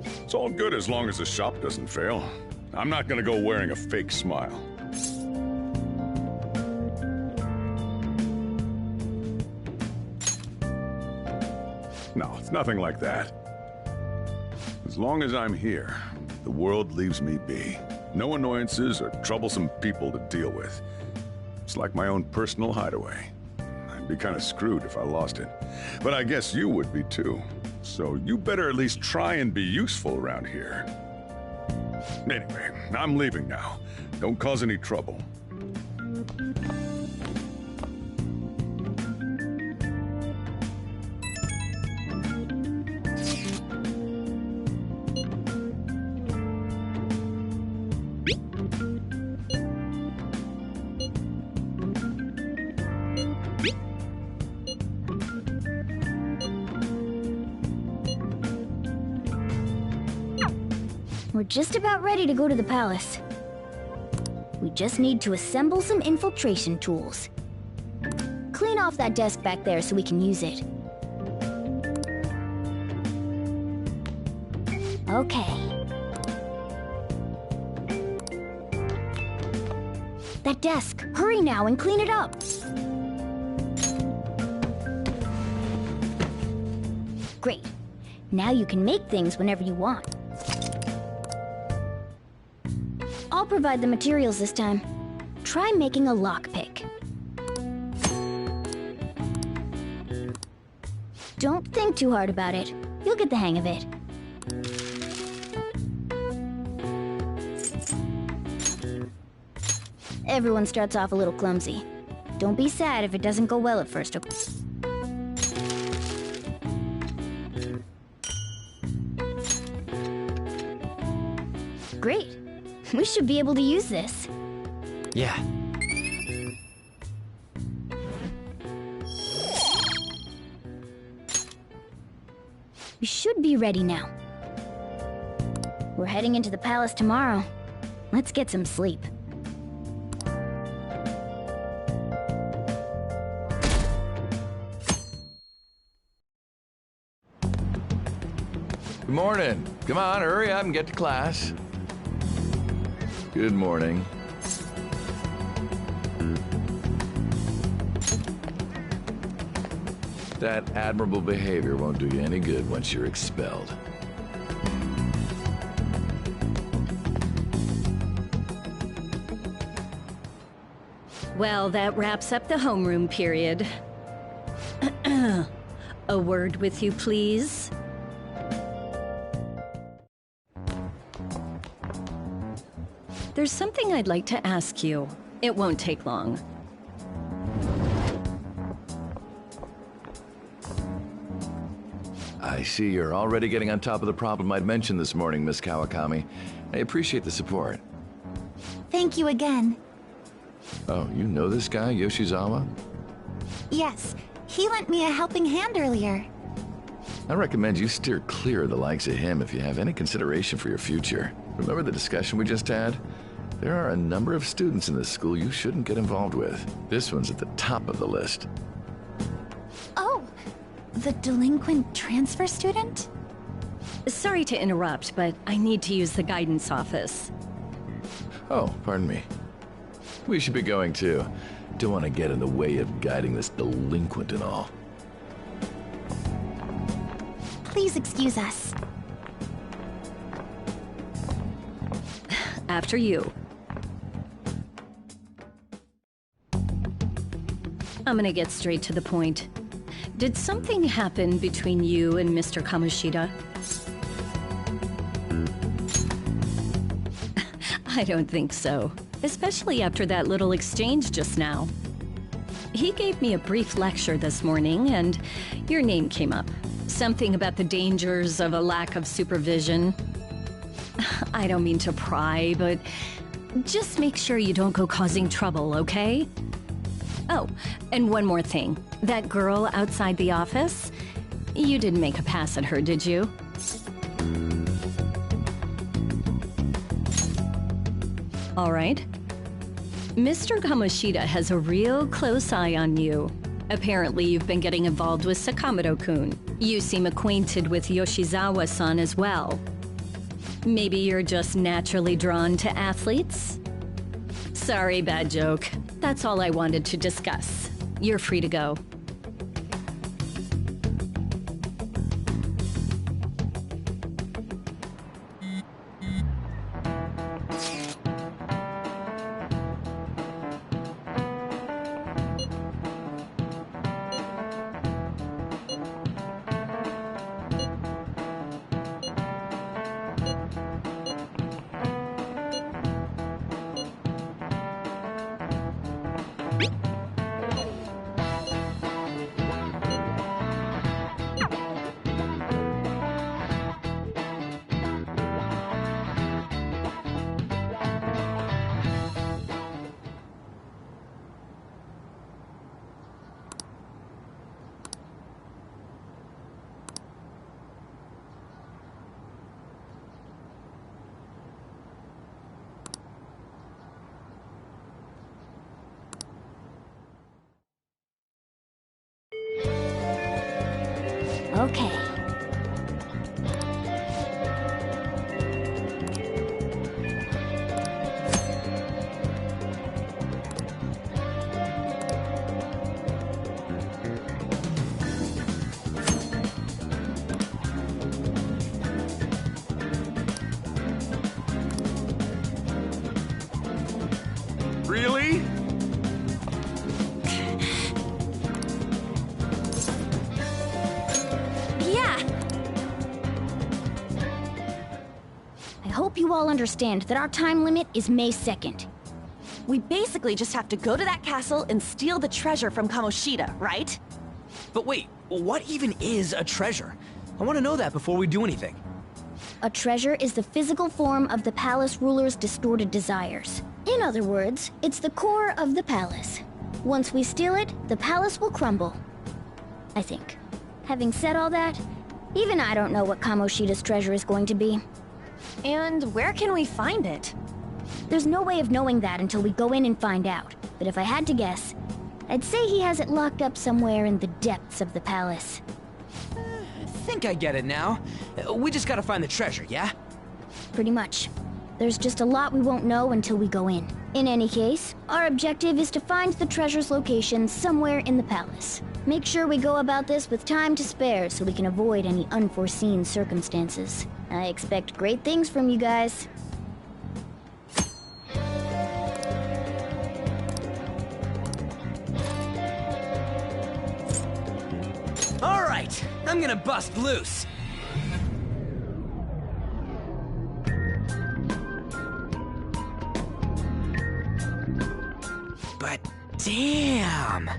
It's all good as long as the shop doesn't fail. I'm not gonna go wearing a fake smile. No, it's nothing like that. As long as I'm here, the world leaves me be. No annoyances or troublesome people to deal with. It's like my own personal hideaway. I'd be kind of screwed if I lost it. But I guess you would be too. So you better at least try and be useful around here. Anyway, I'm leaving now. Don't cause any trouble. We're just about ready to go to the palace. We just need to assemble some infiltration tools. Clean off that desk back there so we can use it. Okay. That desk! Hurry now and clean it up! Great. Now you can make things whenever you want. I'll provide the materials this time. Try making a lockpick. Don't think too hard about it. You'll get the hang of it. Everyone starts off a little clumsy. Don't be sad if it doesn't go well at first. Great. We should be able to use this. Yeah. We should be ready now. We're heading into the palace tomorrow. Let's get some sleep. Good morning. Come on, hurry up and get to class. Good morning. That admirable behavior won't do you any good once you're expelled. Well, that wraps up the homeroom period. A word with you, please? There's something I'd like to ask you. It won't take long. I see you're already getting on top of the problem I'd mentioned this morning, Miss Kawakami. I appreciate the support. Thank you again. Oh, you know this guy, Yoshizawa? Yes, he lent me a helping hand earlier. I recommend you steer clear of the likes of him if you have any consideration for your future. Remember the discussion we just had? There are a number of students in this school you shouldn't get involved with. This one's at the top of the list. Oh, the delinquent transfer student? Sorry to interrupt, but I need to use the guidance office. Oh, pardon me. We should be going too. Don't want to get in the way of guiding this delinquent and all. Please excuse us. After you. I'm gonna get straight to the point. Did something happen between you and Mr. Kamoshida? I don't think so. Especially after that little exchange just now. He gave me a brief lecture this morning, and your name came up. Something about the dangers of a lack of supervision. I don't mean to pry, but just make sure you don't go causing trouble, okay? Oh, and one more thing. That girl outside the office? You didn't make a pass at her, did you? All right. Mr. Kamoshida has a real close eye on you. Apparently, you've been getting involved with Sakamoto-kun. You seem acquainted with Yoshizawa-san as well. Maybe you're just naturally drawn to athletes? Sorry, bad joke. That's all I wanted to discuss. You're free to go. Okay. Really? I hope you all understand that our time limit is May 2nd. We basically just have to go to that castle and steal the treasure from Kamoshida, right? But wait, what even is a treasure? I want to know that before we do anything. A treasure is the physical form of the palace ruler's distorted desires. In other words, it's the core of the palace. Once we steal it, the palace will crumble. I think. Having said all that, even I don't know what Kamoshida's treasure is going to be. And where can we find it? There's no way of knowing that until we go in and find out. But if I had to guess, I'd say he has it locked up somewhere in the depths of the palace. I think I get it now. We just gotta find the treasure, yeah? Pretty much. There's just a lot we won't know until we go in. In any case, our objective is to find the treasure's location somewhere in the palace. Make sure we go about this with time to spare so we can avoid any unforeseen circumstances. I expect great things from you guys. All right, I'm gonna bust loose. But damn!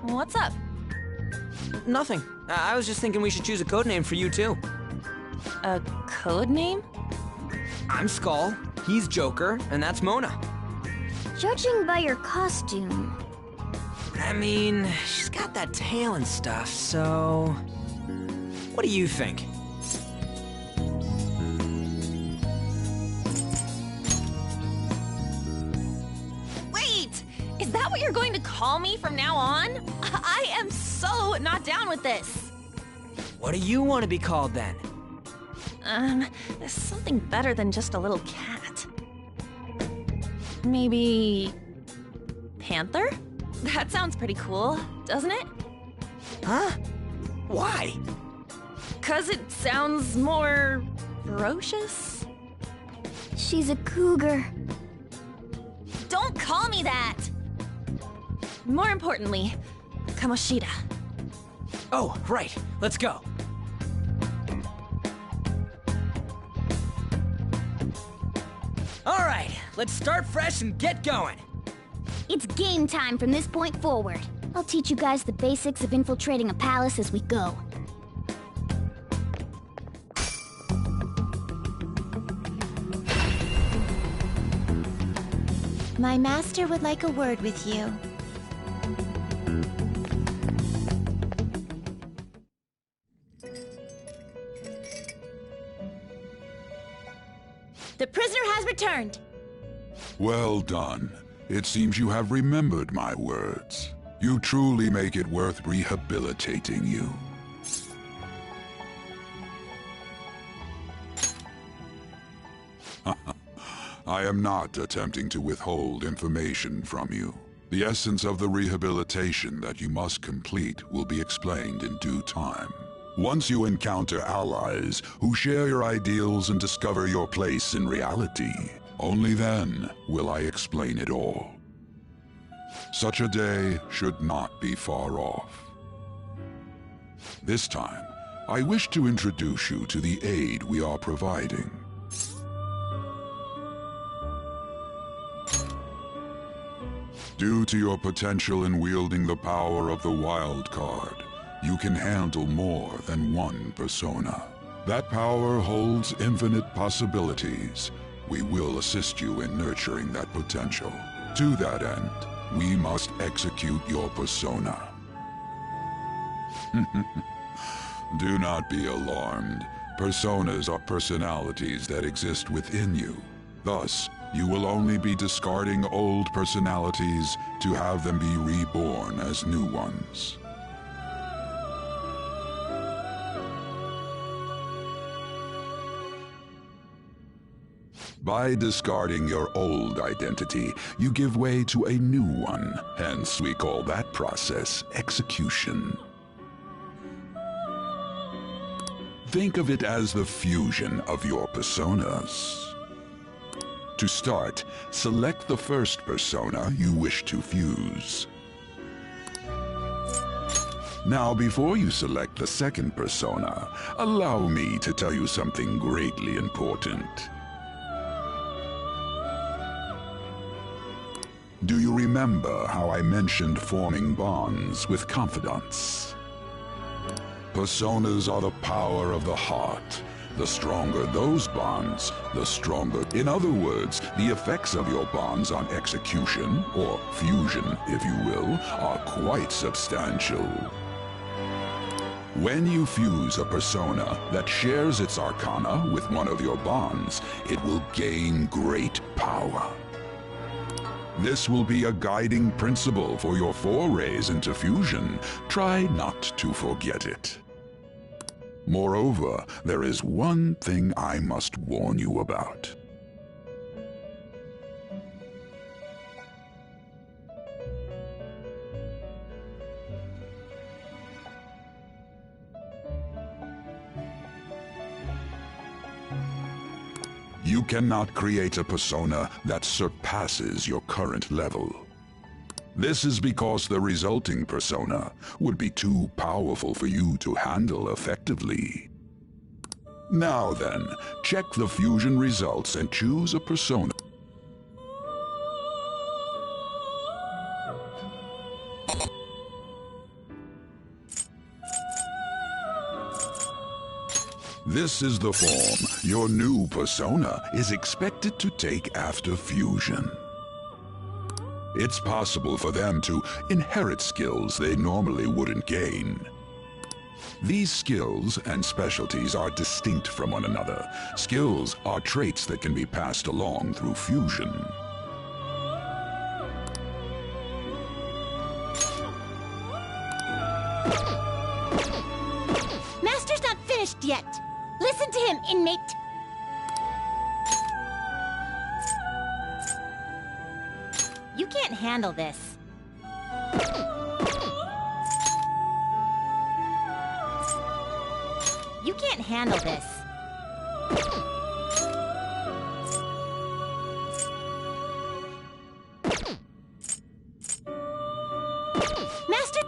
What's up? Nothing. I was just thinking we should choose a code name for you too. A code name? I'm Skull, he's Joker, and that's Mona. Judging by your costume... I mean, she's got that tail and stuff, so... What do you think? Wait! Is that what you're going to call me from now on? I am so not down with this. What do you want to be called then? There's something better than just a little cat. Maybe... Panther? That sounds pretty cool, doesn't it? Huh? Why? 'Cause it sounds more... ferocious? She's a cougar. Don't call me that! More importantly, Kamoshida. Oh, right. Let's go. All right, let's start fresh and get going. It's game time from this point forward. I'll teach you guys the basics of infiltrating a palace as we go. My master would like a word with you. The prisoner has returned. Well done. It seems you have remembered my words. You truly make it worth rehabilitating you. I am not attempting to withhold information from you. The essence of the rehabilitation that you must complete will be explained in due time. Once you encounter allies who share your ideals and discover your place in reality, only then will I explain it all. Such a day should not be far off. This time, I wish to introduce you to the aid we are providing. Due to your potential in wielding the power of the wild card, you can handle more than one persona. That power holds infinite possibilities. We will assist you in nurturing that potential. To that end, we must execute your persona. Do not be alarmed. Personas are personalities that exist within you. Thus, you will only be discarding old personalities to have them be reborn as new ones. By discarding your old identity, you give way to a new one. Hence, we call that process execution. Think of it as the fusion of your personas. To start, select the first persona you wish to fuse. Now, before you select the second persona, allow me to tell you something greatly important. Do you remember how I mentioned forming bonds with confidants? Personas are the power of the heart. The stronger those bonds, the stronger. In other words, the effects of your bonds on execution, or fusion, if you will, are quite substantial. When you fuse a persona that shares its arcana with one of your bonds, it will gain great power. This will be a guiding principle for your forays into fusion. Try not to forget it. Moreover, there is one thing I must warn you about. You cannot create a persona that surpasses your current level. This is because the resulting persona would be too powerful for you to handle effectively. Now then, check the fusion results and choose a persona. This is the form your new persona is expected to take after fusion. It's possible for them to inherit skills they normally wouldn't gain. These skills and specialties are distinct from one another. Skills are traits that can be passed along through fusion. Master's not finished yet. Listen to him, inmate. You can't handle this. You can't handle this. Master!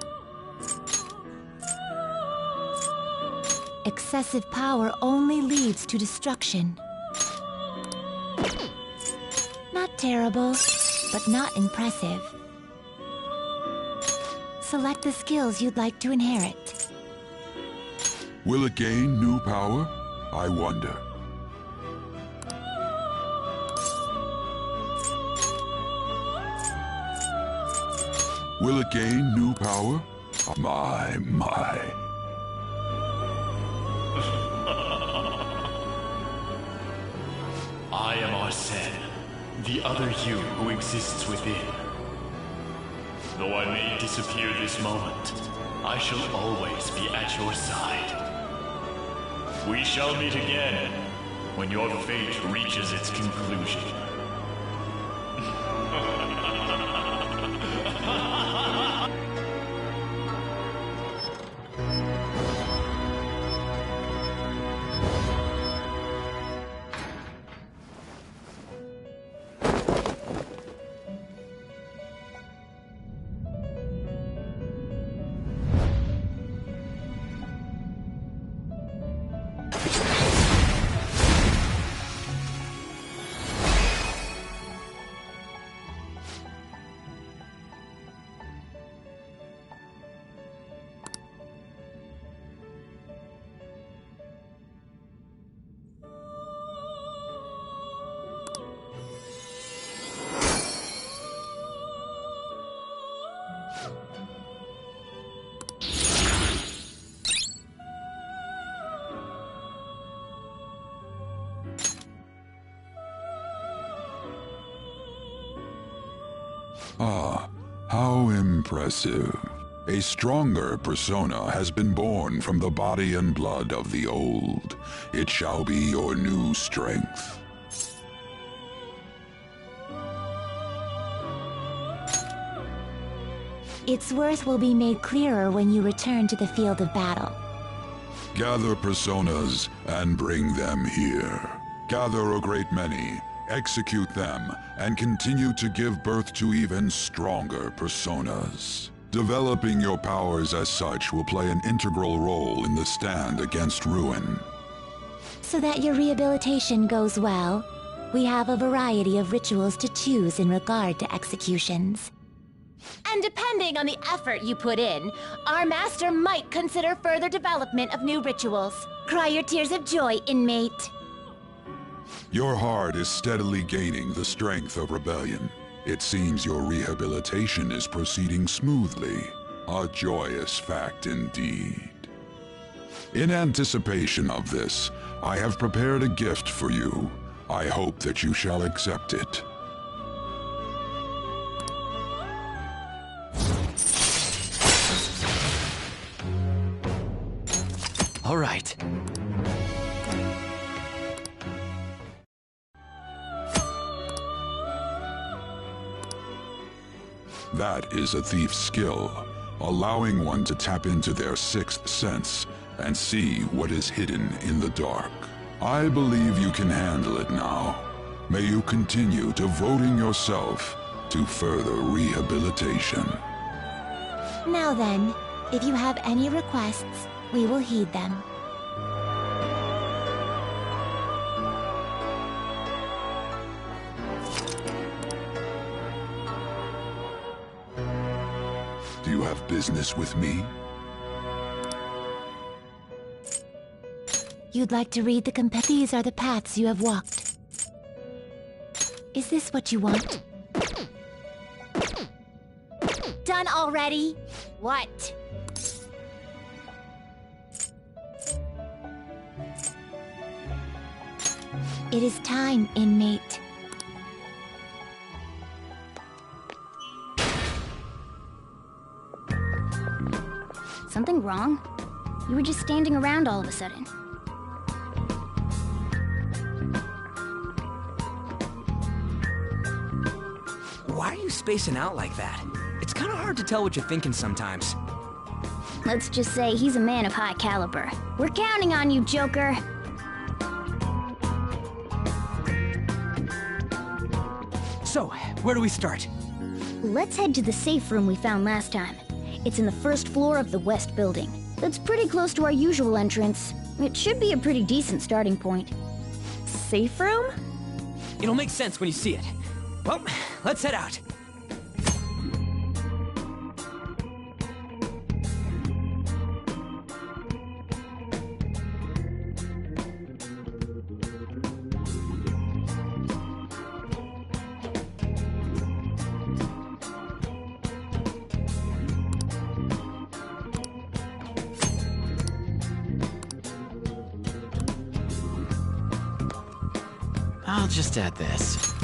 Excessive power only leads to destruction. Not terrible, but not impressive. Select the skills you'd like to inherit. Will it gain new power? I wonder. Will it gain new power? My. I am Arsene, the other you who exists within. Though I may disappear this moment, I shall always be at your side. We shall meet again when your fate reaches its conclusion. Ah, how impressive. A stronger persona has been born from the body and blood of the old. It shall be your new strength. Its worth will be made clearer when you return to the field of battle. Gather personas and bring them here. Gather a great many, execute them, and continue to give birth to even stronger personas. Developing your powers as such will play an integral role in the stand against ruin. So that your rehabilitation goes well, we have a variety of rituals to choose in regard to executions. And depending on the effort you put in, our master might consider further development of new rituals. Cry your tears of joy, inmate. Your heart is steadily gaining the strength of rebellion. It seems your rehabilitation is proceeding smoothly. A joyous fact indeed. In anticipation of this, I have prepared a gift for you. I hope that you shall accept it. All right. That is a thief's skill, allowing one to tap into their sixth sense and see what is hidden in the dark. I believe you can handle it now. May you continue devoting yourself to further rehabilitation. Now then, if you have any requests, we will heed them. Do you have business with me? You'd like to read the These are the paths you have walked. Is this what you want? Done already? What? It is time, inmate. Something wrong? You were just standing around all of a sudden. Why are you spacing out like that? It's kind of hard to tell what you're thinking sometimes. Let's just say he's a man of high caliber. We're counting on you, Joker. So, where do we start? Let's head to the safe room we found last time. It's in the first floor of the west building. That's pretty close to our usual entrance. It should be a pretty decent starting point. Safe room? It'll make sense when you see it. Well, let's head out. I'll just add this.